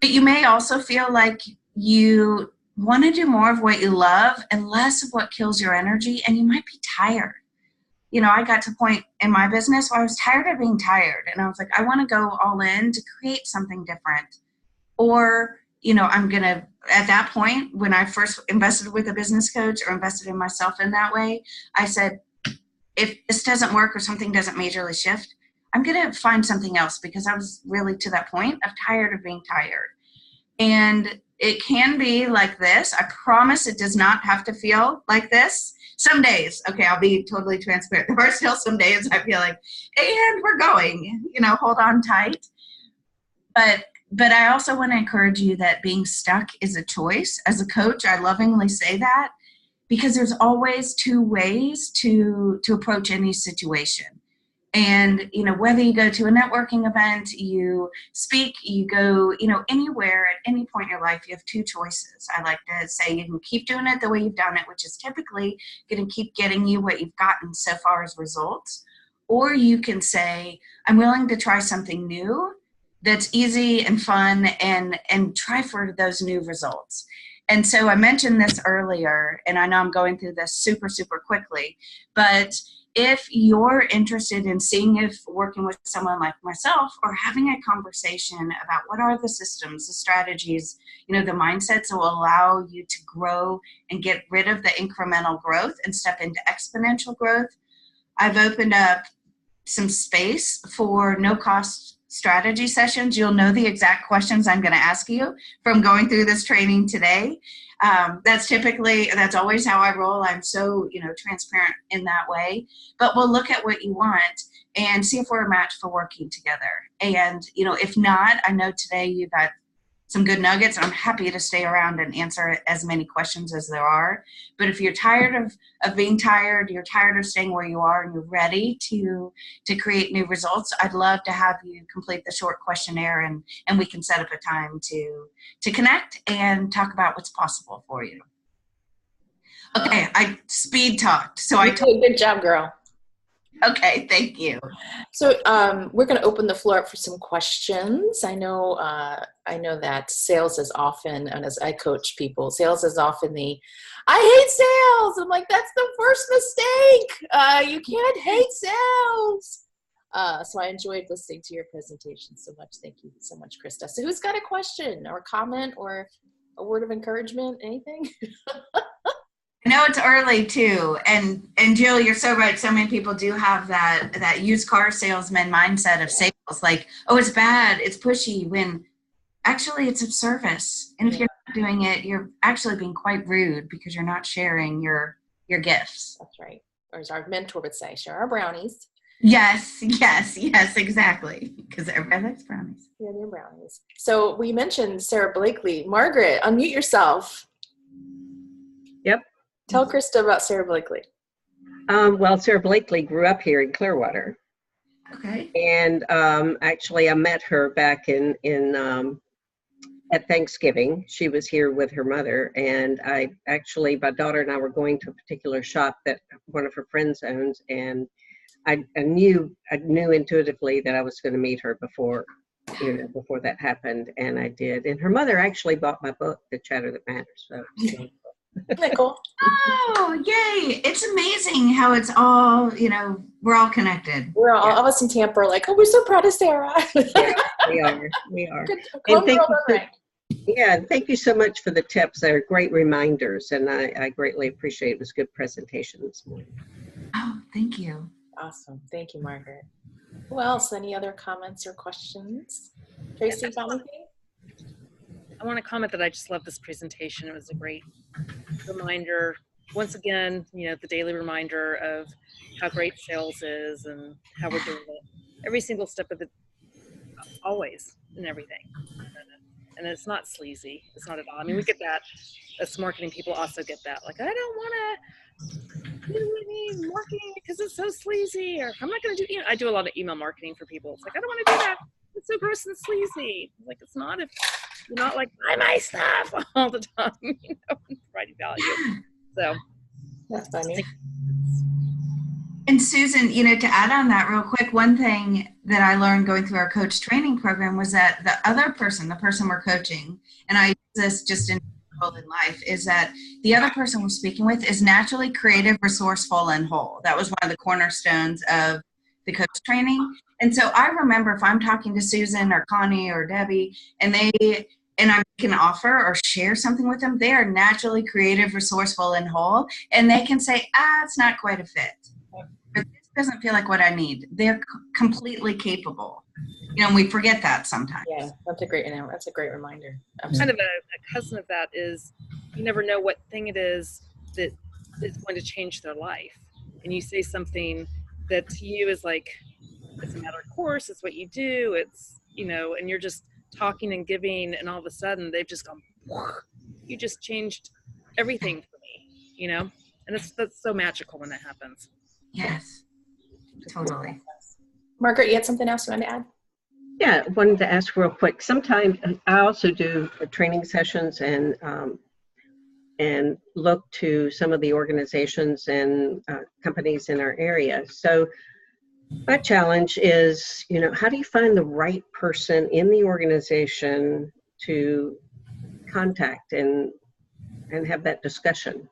But you may also feel like you want to do more of what you love and less of what kills your energy, and you might be tired. I got to a point in my business where I was tired of being tired, and I was like, I want to go all in to create something different. Or I'm going to, at that point, when I first invested with a business coach or invested in myself in that way, I said, if this doesn't work or something doesn't majorly shift, I'm going to find something else because I was really to that point of tired of being tired. And it can be like this. I promise it does not have to feel like this. Some days, okay, I'll be totally transparent. There are still some days I feel like, and we're going, hold on tight. But I also want to encourage you that being stuck is a choice. As a coach, I lovingly say that because there's always two ways to approach any situation. And, whether you go to a networking event, you speak, you go, anywhere at any point in your life, you have two choices. I like to say you can keep doing it the way you've done it, which is typically going to keep getting you what you've gotten so far as results. Or you can say, I'm willing to try something new that's easy and fun and try for those new results. And so I mentioned this earlier, and I know I'm going through this super, super quickly, but if you're interested in seeing if working with someone like myself or having a conversation about what are the systems, the strategies, the mindsets that will allow you to grow and get rid of the incremental growth and step into exponential growth, I've opened up some space for no-cost strategy sessions. You'll know the exact questions I'm going to ask you from going through this training today. That's always how I roll. I'm so, transparent in that way, but we'll look at what you want and see if we're a match for working together. And, if not, I know today you got some good nuggets. I'm happy to stay around and answer as many questions as there are. But if you're tired of being tired, you're tired of staying where you are, and you're ready to create new results, I'd love to have you complete the short questionnaire, and we can set up a time to connect and talk about what's possible for you. Okay, I speed talked. So you did a good job, girl. Okay, thank you. So we're going to open the floor up for some questions. I know that sales is often, and as I coach people, sales is often I hate sales. I'm like, that's the first mistake. You can't hate sales. So I enjoyed listening to your presentation so much. Thank you so much, Krista. So who's got a question or a comment or a word of encouragement, anything? I know it's early too, and Jill, you're so right. So many people do have that used car salesman mindset of sales, like, oh, it's bad, it's pushy, when actually it's of service. And if you're not doing it, you're actually being quite rude because you're not sharing your gifts. That's right. Or as our mentor would say, share our brownies. Yes, exactly. Because everybody likes brownies. Yeah, they're brownies. So we mentioned Sarah Blakely. Margaret, unmute yourself. Yep. Tell Krista about Sarah Blakely. Well, Sarah Blakely grew up here in Clearwater. Okay. And actually, I met her back in at Thanksgiving. She was here with her mother, and my daughter and I were going to a particular shop that one of her friends owns, and I knew intuitively that I was going to meet her before that happened, and I did. And her mother actually bought my book, The Chatter That Matters. So. Isn't that cool? Oh, yay. It's amazing how it's all, we're all connected. We're all of us in Tampa are like, oh, we're so proud of Sarah. Yeah, we are. And thank you so much for the tips. They're great reminders, and I greatly appreciate it. It was a good presentation this morning. Oh, thank you. Awesome. Thank you, Margaret. Who else? Any other comments or questions? Tracy, got anything? I want to comment that I just love this presentation. It was a great reminder. Once again, the daily reminder of how great sales is and how we're doing it every single step of always and everything. And it's not sleazy. It's not at all. I mean, we get that. Us marketing people also get that. Like, I don't want to do any marketing because it's so sleazy, or I'm not going to do. I do a lot of email marketing for people. It's like, I don't want to do that. It's so gross and sleazy. Like, it's not if you're not like, buy my stuff all the time, providing value. So that's funny. And Susan, to add on that real quick, one thing that I learned going through our coach training program was that the other person, the person we're coaching, and I use this just in life, is that the other person we're speaking with is naturally creative, resourceful, and whole. That was one of the cornerstones of the coach training. And so I remember if I'm talking to Susan or Connie or Debbie, and I can offer or share something with them, they are naturally creative, resourceful, and whole. And they can say, it's not quite a fit. For this doesn't feel like what I need. They're completely capable. You know, and we forget that sometimes. Yeah, that's a great reminder. Kind of a cousin of that is you never know what thing it is that is going to change their life. And you say something that to you is like, it's a matter of course, it's what you do, it's, you know, and you're just talking and giving, and all of a sudden they've just gone, you just changed everything for me, you know? And that's so magical when that happens. Yes, totally. Margaret, you had something else you wanted to add? Yeah, wanted to ask real quick. Sometimes I also do training sessions and look to some of the organizations and companies in our area. So my challenge is, you know, how do you find the right person in the organization to contact and have that discussion?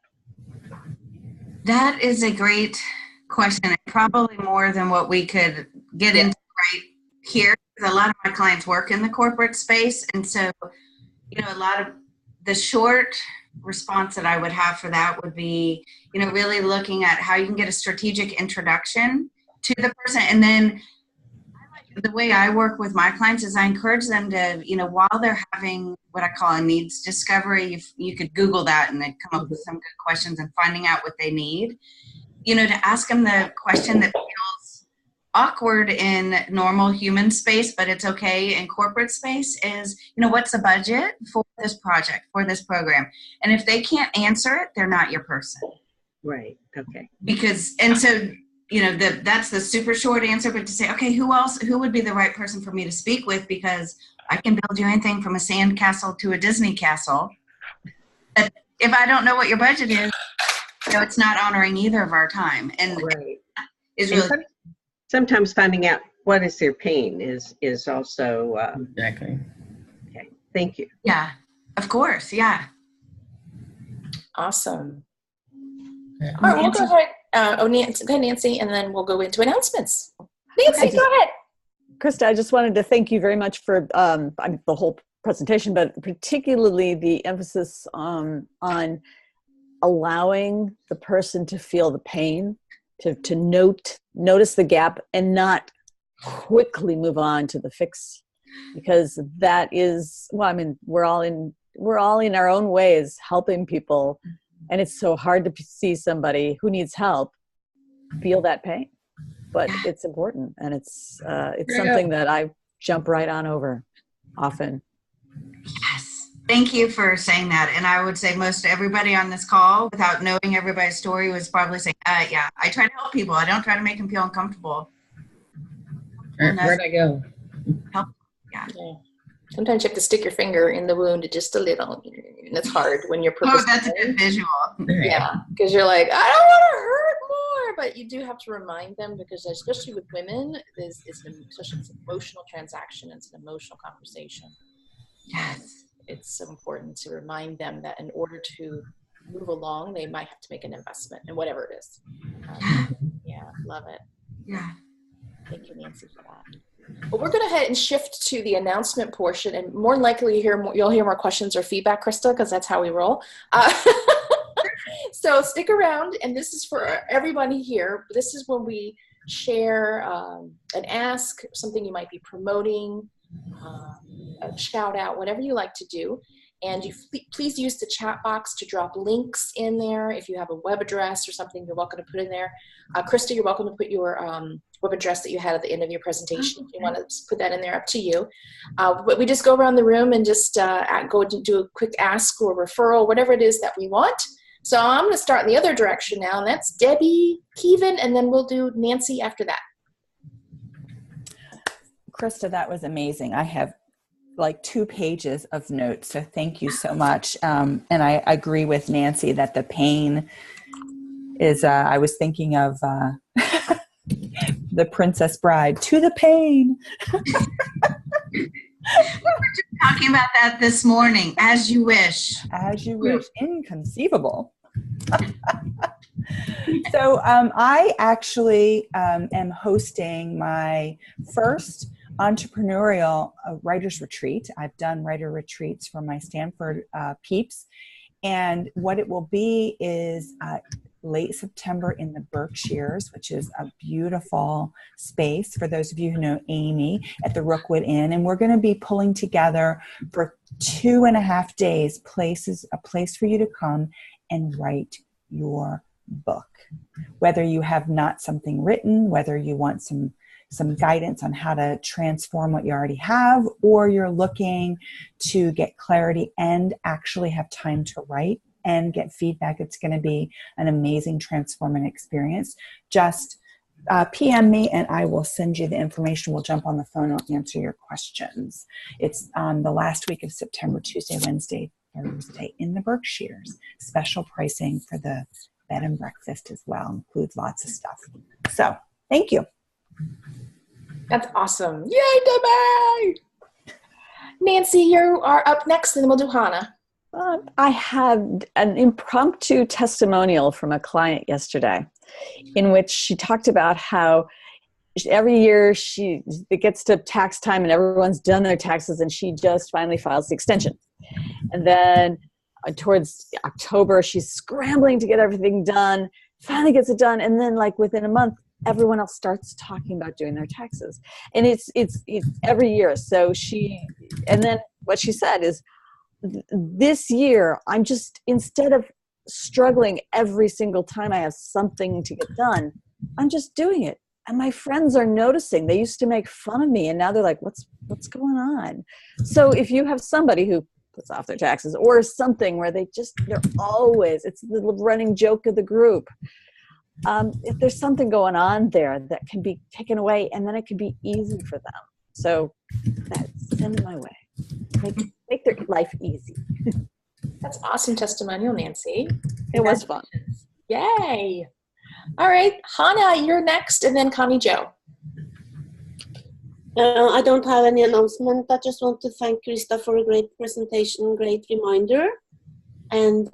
That is a great question. Probably more than what we could get into right here. A lot of my clients work in the corporate space. And so, you know, a lot of the short response that I would have for that would be, you know, really looking at how you can get a strategic introduction to the person. And then the way I work with my clients is I encourage them to, you know, while they're having what I call a needs discovery, you could Google that and then come up with some good questions and finding out what they need, you know, to ask them the question that feels awkward in normal human space, but it's okay in corporate space is, you know, what's the budget for this project, for this program? And if they can't answer it, they're not your person. Right. Okay. Because, and so, you know, that's the super short answer, but to say, okay, who would be the right person for me to speak with? Because I can build you anything from a sand castle to a Disney castle. But if I don't know what your budget is, you know, it's not honoring either of our time. And right. is really sometimes finding out what is their pain is also Exactly. okay. Thank you. Yeah, of course. Yeah. Awesome. Yeah. All right, we'll go ahead. Nancy, go ahead, Nancy, and then we'll go into announcements. Nancy, go ahead. Krista, I just wanted to thank you very much for the whole presentation, but particularly the emphasis on allowing the person to feel the pain, to notice the gap and not quickly move on to the fix, because that is, well, I mean, we're all in our own ways helping people, and it's so hard to see somebody who needs help feel that pain, but it's important, and it's something that I jump right on over often. Yes. Thank you for saying that. And I would say most everybody on this call, without knowing everybody's story, was probably saying, yeah, I try to help people. I don't try to make them feel uncomfortable. Where'd I go? Help. Yeah. Sometimes you have to stick your finger in the wound just a little. And it's hard when you're Oh, purposeful. that's a good visual. Yeah, because you're like, I don't want to hurt more. But you do have to remind them, because especially with women, it's an emotional transaction. It's an emotional conversation. Yes. It's so important to remind them that in order to move along, they might have to make an investment in whatever it is. Yeah, love it. Yeah. Thank you, Nancy, for that. Well, we're going to go ahead and shift to the announcement portion, and more than likely you'll hear more questions or feedback, Krista, because that's how we roll. So stick around, and this is for everybody here. This is when we share an ask, something you might be promoting, a shout out, whatever you like to do. And you please use the chat box to drop links in there. If you have a web address or something, you're welcome to put in there. Krista, you're welcome to put your web address that you had at the end of your presentation. If you want to put that in there, up to you. But we just go around the room and just go to do a quick ask or referral, whatever it is that we want. So I'm going to start in the other direction now, and that's Debbie Keevan, and then we'll do Nancy after that. Krista, that was amazing. I have like 2 pages of notes, so thank you so much. And I agree with Nancy that the pain is, I was thinking of The Princess Bride, to the pain. We were just talking about that this morning. As you wish. As you wish. Inconceivable. So I actually am hosting my first entrepreneurial writers retreat. I've done writer retreats for my Stanford peeps, and what it will be is late September in the Berkshires, which is a beautiful space for those of you who know Amy at the Rookwood Inn. And we're going to be pulling together for 2.5 days a place for you to come and write your book. Whether you have not something written, whether you want some guidance on how to transform what you already have, or you're looking to get clarity and actually have time to write and get feedback, it's going to be an amazing transforming experience. Just PM me and I will send you the information. We'll jump on the phone and I'll answer your questions. It's the last week of September, Tuesday, Wednesday, Thursday in the Berkshires. Special pricing for the bed and breakfast as well. Includes lots of stuff. So thank you. That's awesome. Yay, Debbie! Nancy, you are up next, and then we'll do Hannah. I had an impromptu testimonial from a client yesterday in which she talked about how every year it gets to tax time and everyone's done their taxes and she just finally files the extension. And then towards October, she's scrambling to get everything done, finally gets it done, and then like within a month, everyone else starts talking about doing their taxes. And it's every year. So and then what she said is, this year, I'm just, instead of struggling every single time I have something to get done, I'm just doing it. And my friends are noticing. They used to make fun of me, and now they're like, what's going on? So if you have somebody who puts off their taxes or something where they're always, it's the running joke of the group. If there's something going on there that can be taken away, and then it can be easy for them. So send it my way. Make their life easy. That's awesome testimonial, Nancy. It was fun. Yay. All right, Hannah, you're next, and then Connie Jo. I don't have any announcement. I just want to thank Krista for a great presentation, great reminder. And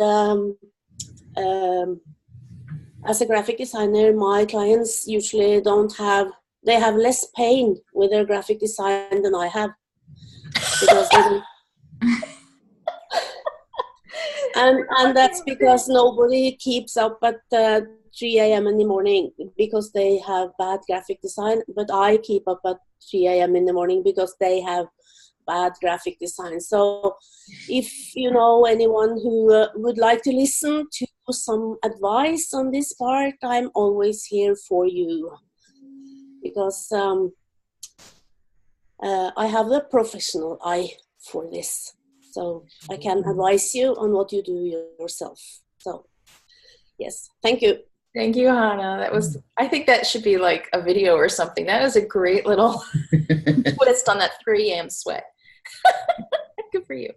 as a graphic designer, my clients usually they have less pain with their graphic design than I have. Because and that's because nobody keeps up at 3 a.m. in the morning because they have bad graphic design, but I keep up at 3 a.m. in the morning because they have bad graphic design. So if you know anyone who would like to listen to some advice on this part, I'm always here for you, because I have a professional eye for this, so I can advise you on what you do yourself. So yes, thank you. Thank you, Hannah. I think that should be like a video or something. That is a great little twist on that 3 a.m. sweat. Good for you.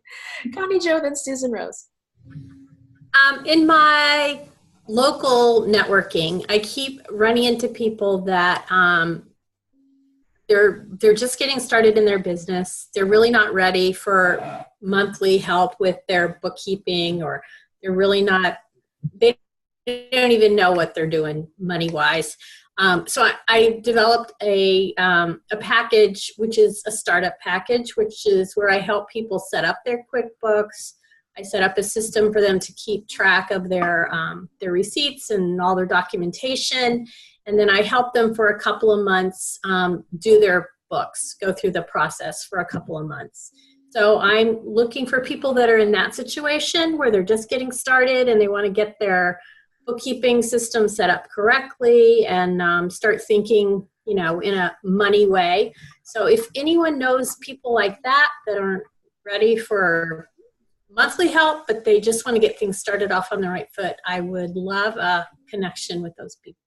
Connie Jo, then Susan Rose. In my local networking, I keep running into people that they're just getting started in their business. They're really not ready for monthly help with their bookkeeping, or they're really not, they don't even know what they're doing money-wise. So I developed a package, which is a startup package, which is where I help people set up their QuickBooks. I set up a system for them to keep track of their receipts and all their documentation. And then I help them for a couple of months do their books, go through the process for a couple of months. So I'm looking for people that are in that situation where they're just getting started and they want to get their bookkeeping system set up correctly and start thinking, in a money way. So if anyone knows people like that aren't ready for monthly help, but they just want to get things started off on the right foot, I would love a connection with those people.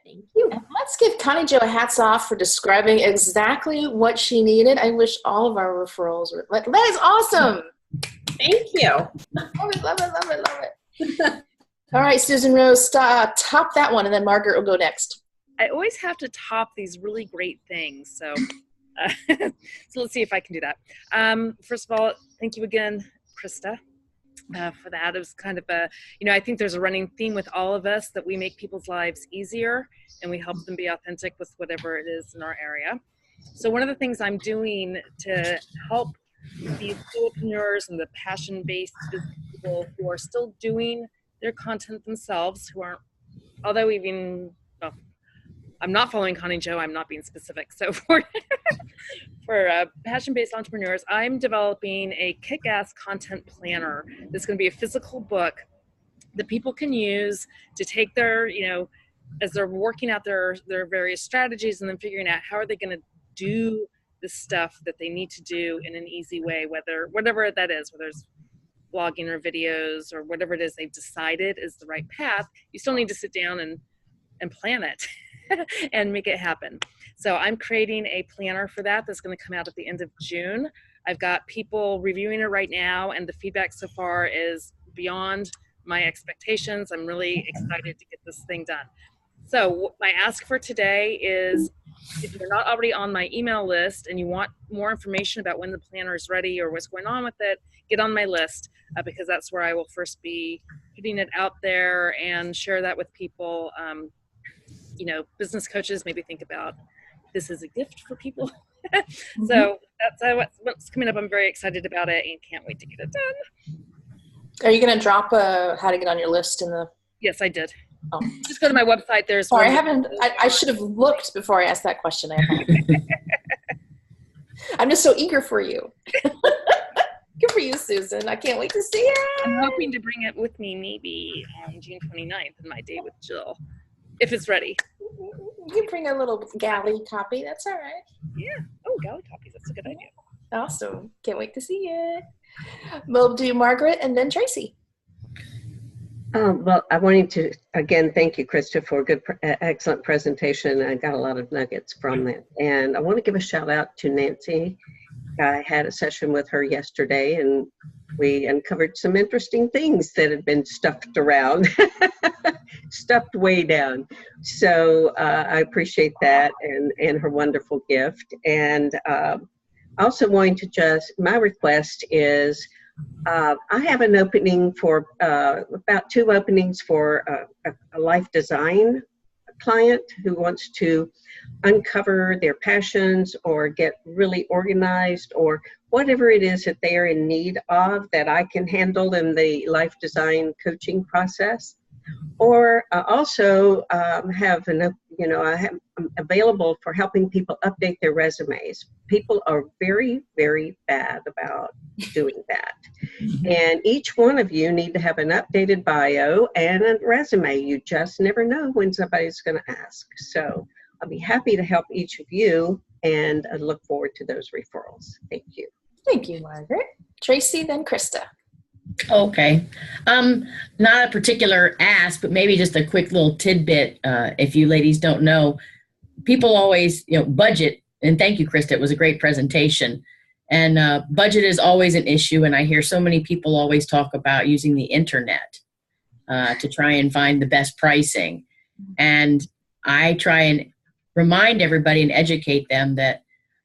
Thank you. And let's give Connie Jo a hats off for describing exactly what she needed. I wish all of our referrals were like, that is awesome. Thank you. Love it. All right, Susan Rose, top that one, and then Margaret will go next. I always have to top these really great things. So, so let's see if I can do that. First of all, thank you again, Krista, for that. It was kind of I think there's a running theme with all of us that we make people's lives easier and we help them be authentic with whatever it is in our area. So one of the things I'm doing to help these solopreneurs and the passion-based people who are still doing their content themselves who aren't, although even, well, I'm not following Connie Joe, I'm not being specific. So for passion-based entrepreneurs, I'm developing a kick-ass content planner. That's going to be a physical book that people can use to take their, as they're working out their various strategies and then figuring out how are they going to do the stuff that they need to do in an easy way, whatever that is, whether it's blogging or videos or whatever it is they've decided is the right path. You still need to sit down and plan it and make it happen. So I'm creating a planner for that that's going to come out at the end of June. I've got people reviewing it right now, and the feedback so far is beyond my expectations. I'm really excited to get this thing done. So my ask for today is, if you're not already on my email list and you want more information about when the planner is ready or what's going on with it, get on my list, because that's where I will first be putting it out there and share that with people. Business coaches maybe think about this as a gift for people. So that's what's coming up. I'm very excited about it and can't wait to get it done. Are you going to drop how to get on your list in the? Yes, I did. Oh. Just go to my website. There's. Sorry, I should have looked before I asked that question. I'm just so eager for you. Good for you, Susan. I can't wait to see it. I'm hoping to bring it with me maybe on June 29th in my day with Jill, if it's ready. You can bring a little galley copy. That's all right. Yeah. Oh, galley copies. That's a good idea. Awesome. Can't wait to see it. We'll do Margaret and then Tracy. Well, I wanted to, again, thank you, Krista, for a good, excellent presentation. I got a lot of nuggets from it. And I want to give a shout out to Nancy. I had a session with her yesterday, and we uncovered some interesting things that had been stuffed around, stuffed way down. So I appreciate that and her wonderful gift. And also wanting to my request is, I have an opening for about 2 openings for a life design client who wants to uncover their passions or get really organized or whatever it is that they are in need of that I can handle in the life design coaching process. Or also I'm available for helping people update their resumes. People are very, very bad about doing that. And each one of you need to have an updated bio and a resume. You just never know when somebody's going to ask. So I'll be happy to help each of you, and I look forward to those referrals. Thank you. Thank you, Margaret. Tracy, then Krista. Okay. Not a particular ask, but maybe just a quick little tidbit. If you ladies don't know, people always, budget, and thank you, Krista. It was a great presentation. And budget is always an issue. And I hear so many people always talk about using the internet to try and find the best pricing. And I try and remind everybody and educate them that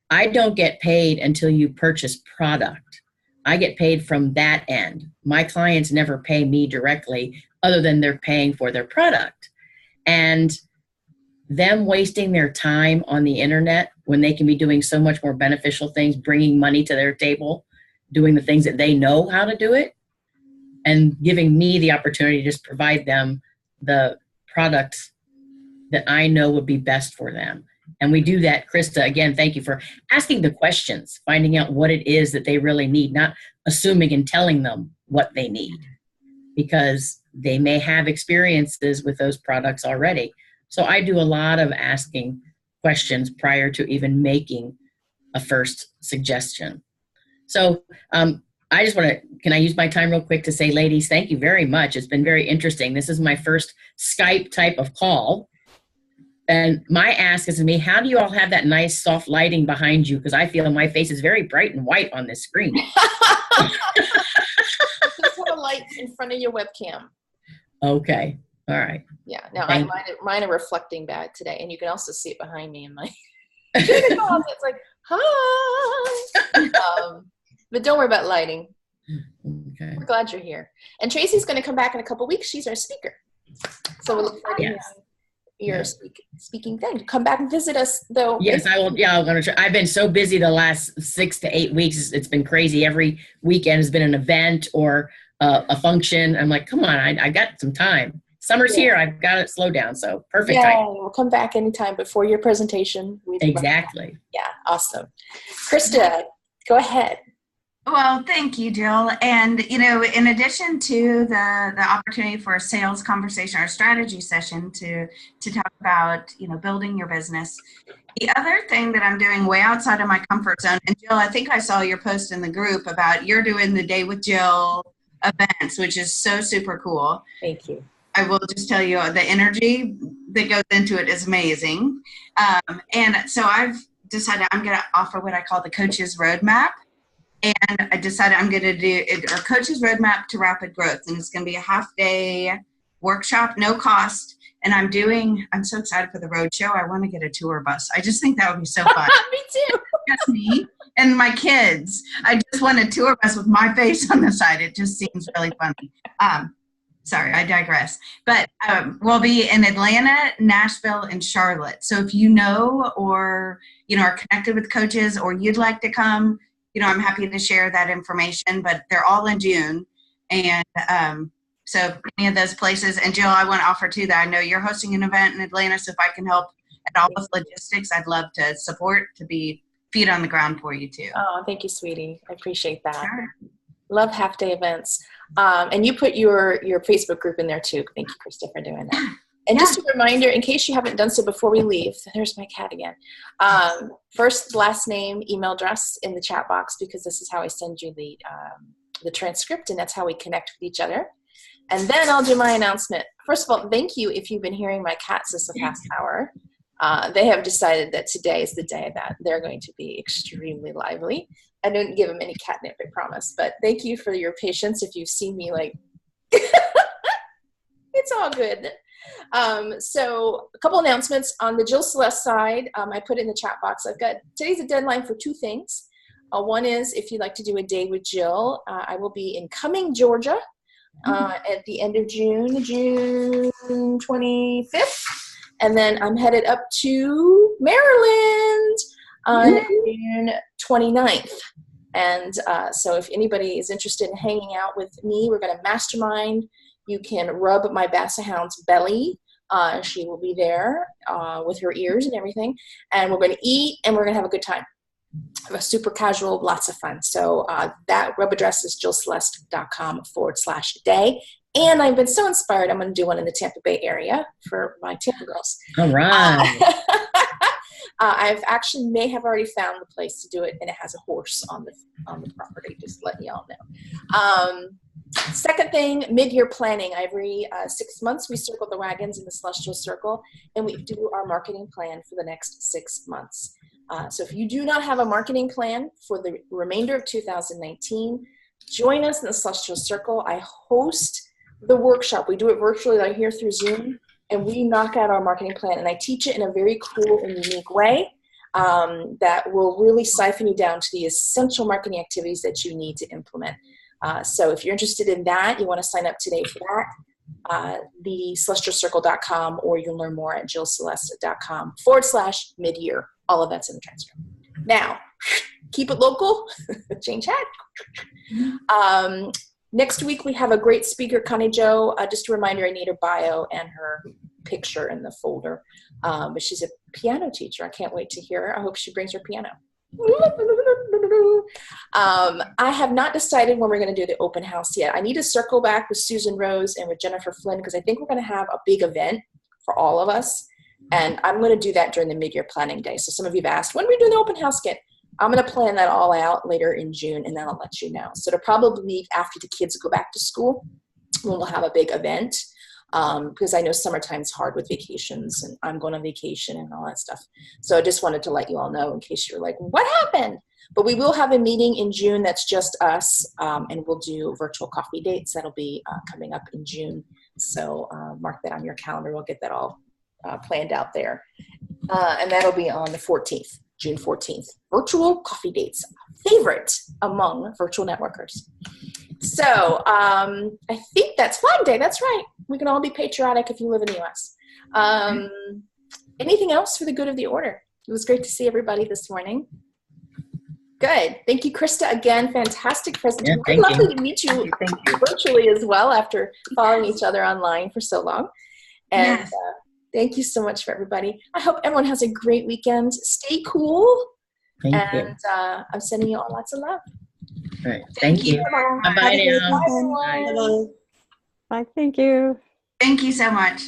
I don't get paid until you purchase product. I get paid from that end. My clients never pay me directly other than they're paying for their product. And them wasting their time on the internet when they can be doing so much more beneficial things, bringing money to their table, doing the things that they know how to do it, and giving me the opportunity to just provide them the products that I know would be best for them. And we do that. Krista, again, thank you for asking the questions, finding out what it is that they really need, not assuming and telling them what they need, because they may have experiences with those products already. So I do a lot of asking questions prior to even making a first suggestion. So I just want to, can I use my time real quick to say, ladies, thank you very much. It's been very interesting. This is my first Skype type of call. And my ask is to me, how do you all have that nice soft lighting behind you? Because I feel my face is very bright and white on this screen. Just have a light in front of your webcam. Okay. All right. Yeah. No, mine are reflecting back today. And you can also see it behind me in my it's like, hi. But don't worry about lighting. Okay. We're glad you're here. And Tracy's going to come back in a couple weeks. She's our speaker. So we'll look forward to your speaking thing. Come back and visit us, though. Yes, I will. Yeah, I'm going to try. I've been so busy the last 6 to 8 weeks. It's been crazy. Every weekend has been an event or a function. I'm like, come on, I got some time. Summer's here. I've got it slowed down. So perfect Yeah, time. we'll come back anytime before your presentation. Exactly. Yeah, awesome. Krista, go ahead. Well, thank you, Jill. And, in addition to the opportunity for a sales conversation or strategy session to talk about, building your business, the other thing that I'm doing way outside of my comfort zone, and Jill, I think I saw your post in the group about you're doing the Day with Jill events, which is so super cool. Thank you. I will just tell you the energy that goes into it is amazing. And so I've decided I'm going to offer what I call the Coach's Roadmap. And I decided I'm going to do it, or Coach's Roadmap to Rapid Growth. And it's going to be a half-day workshop, no cost. And I'm so excited for the road show. I want to get a tour bus. I just think that would be so fun. Me too. Just me and my kids. I just want a tour bus with my face on the side. It just seems really funny. Sorry, I digress. But we'll be in Atlanta, Nashville, and Charlotte. So if you know or, are connected with coaches or you'd like to come, I'm happy to share that information. But they're all in June. And so any of those places. And Jill, I want to offer too that I know you're hosting an event in Atlanta. So if I can help at all with logistics, I'd love to support, to be feet on the ground for you too. Oh, thank you, sweetie. I appreciate that. Sure. Love half-day events. And you put your Facebook group in there too. Thank you, Krista, for doing that. And just a reminder, in case you haven't done so before we leave, there's my cat again. First, last name, email address in the chat box, because this is how I send you the transcript, and that's how we connect with each other. And then I'll do my announcement. First of all, thank you if you've been hearing my cats this past hour. They have decided that today is the day that they're going to be extremely lively. I didn't give them any catnip, I promise. But thank you for your patience if you've seen me like, it's all good. So a couple announcements on the Jill Celeste side. I put in the chat box. Today's a deadline for two things. One is if you'd like to do a day with Jill, I will be in Cumming, Georgia at the end of June 25th. And then I'm headed up to Maryland on June 29th. And so if anybody is interested in hanging out with me, we're going to mastermind. You can rub my Basset Hound's belly. She will be there with her ears and everything. And we're going to eat, and we're going to have a good time. Super casual, lots of fun. So that web address is jillceleste.com/day. And I've been so inspired. I'm going to do one in the Tampa Bay area for my Tampa girls. All right. I've actually may have already found the place to do it, and it has a horse on the property. Just letting y'all know. Second thing, mid-year planning. Every 6 months, we circle the wagons in the Celestial Circle, and we do our marketing plan for the next 6 months. So if you do not have a marketing plan for the remainder of 2019, join us in the Celestial Circle. I host the workshop. We do it virtually right here through Zoom, and we knock out our marketing plan. And I teach it in a very cool and unique way that will really siphon you down to the essential marketing activities that you need to implement. So if you're interested in that, you want to sign up today for that, thecelestialcircle.com, or you can learn more at jillceleste.com/midyear. All of that's in the transcript. Now, keep it local. Change hat. Next week, we have a great speaker, Connie Jo. Just a reminder, I need her bio and her picture in the folder. But she's a piano teacher. I can't wait to hear her. I hope she brings her piano. I have not decided when we're going to do the open house yet. I need to circle back with Susan Rose and with Jennifer Flynn, because I think we're going to have a big event for all of us. And I'm going to do that during the mid-year planning day. So some of you have asked, when are we doing the open house kit? I'm going to plan that all out later in June, and then I'll let you know. So it'll probably be after the kids go back to school when we'll have a big event, because I know summertime's hard with vacations, and I'm going on vacation and all that stuff. So I just wanted to let you all know in case you're like, what happened? But we will have a meeting in June that's just us, and we'll do virtual coffee dates. That'll be coming up in June. So mark that on your calendar. We'll get that all planned out there. And that'll be on the 14th. June 14th, virtual coffee dates, favorite among virtual networkers. So I think that's Flag Day. That's right. We can all be patriotic if you live in the U.S. Anything else for the good of the order? It was great to see everybody this morning. Good. Thank you, Krista. Again, fantastic presentation. Yeah, thank you. Lovely to meet you virtually as well after following each other online for so long. And Yes. Thank you so much for everybody. I hope everyone has a great weekend. Stay cool. Thank you. And I'm sending you all lots of love. All right. Thank you. Bye-bye. Bye-bye Have a great now. weekend. Bye. Bye-bye. Bye. Thank you. Thank you so much.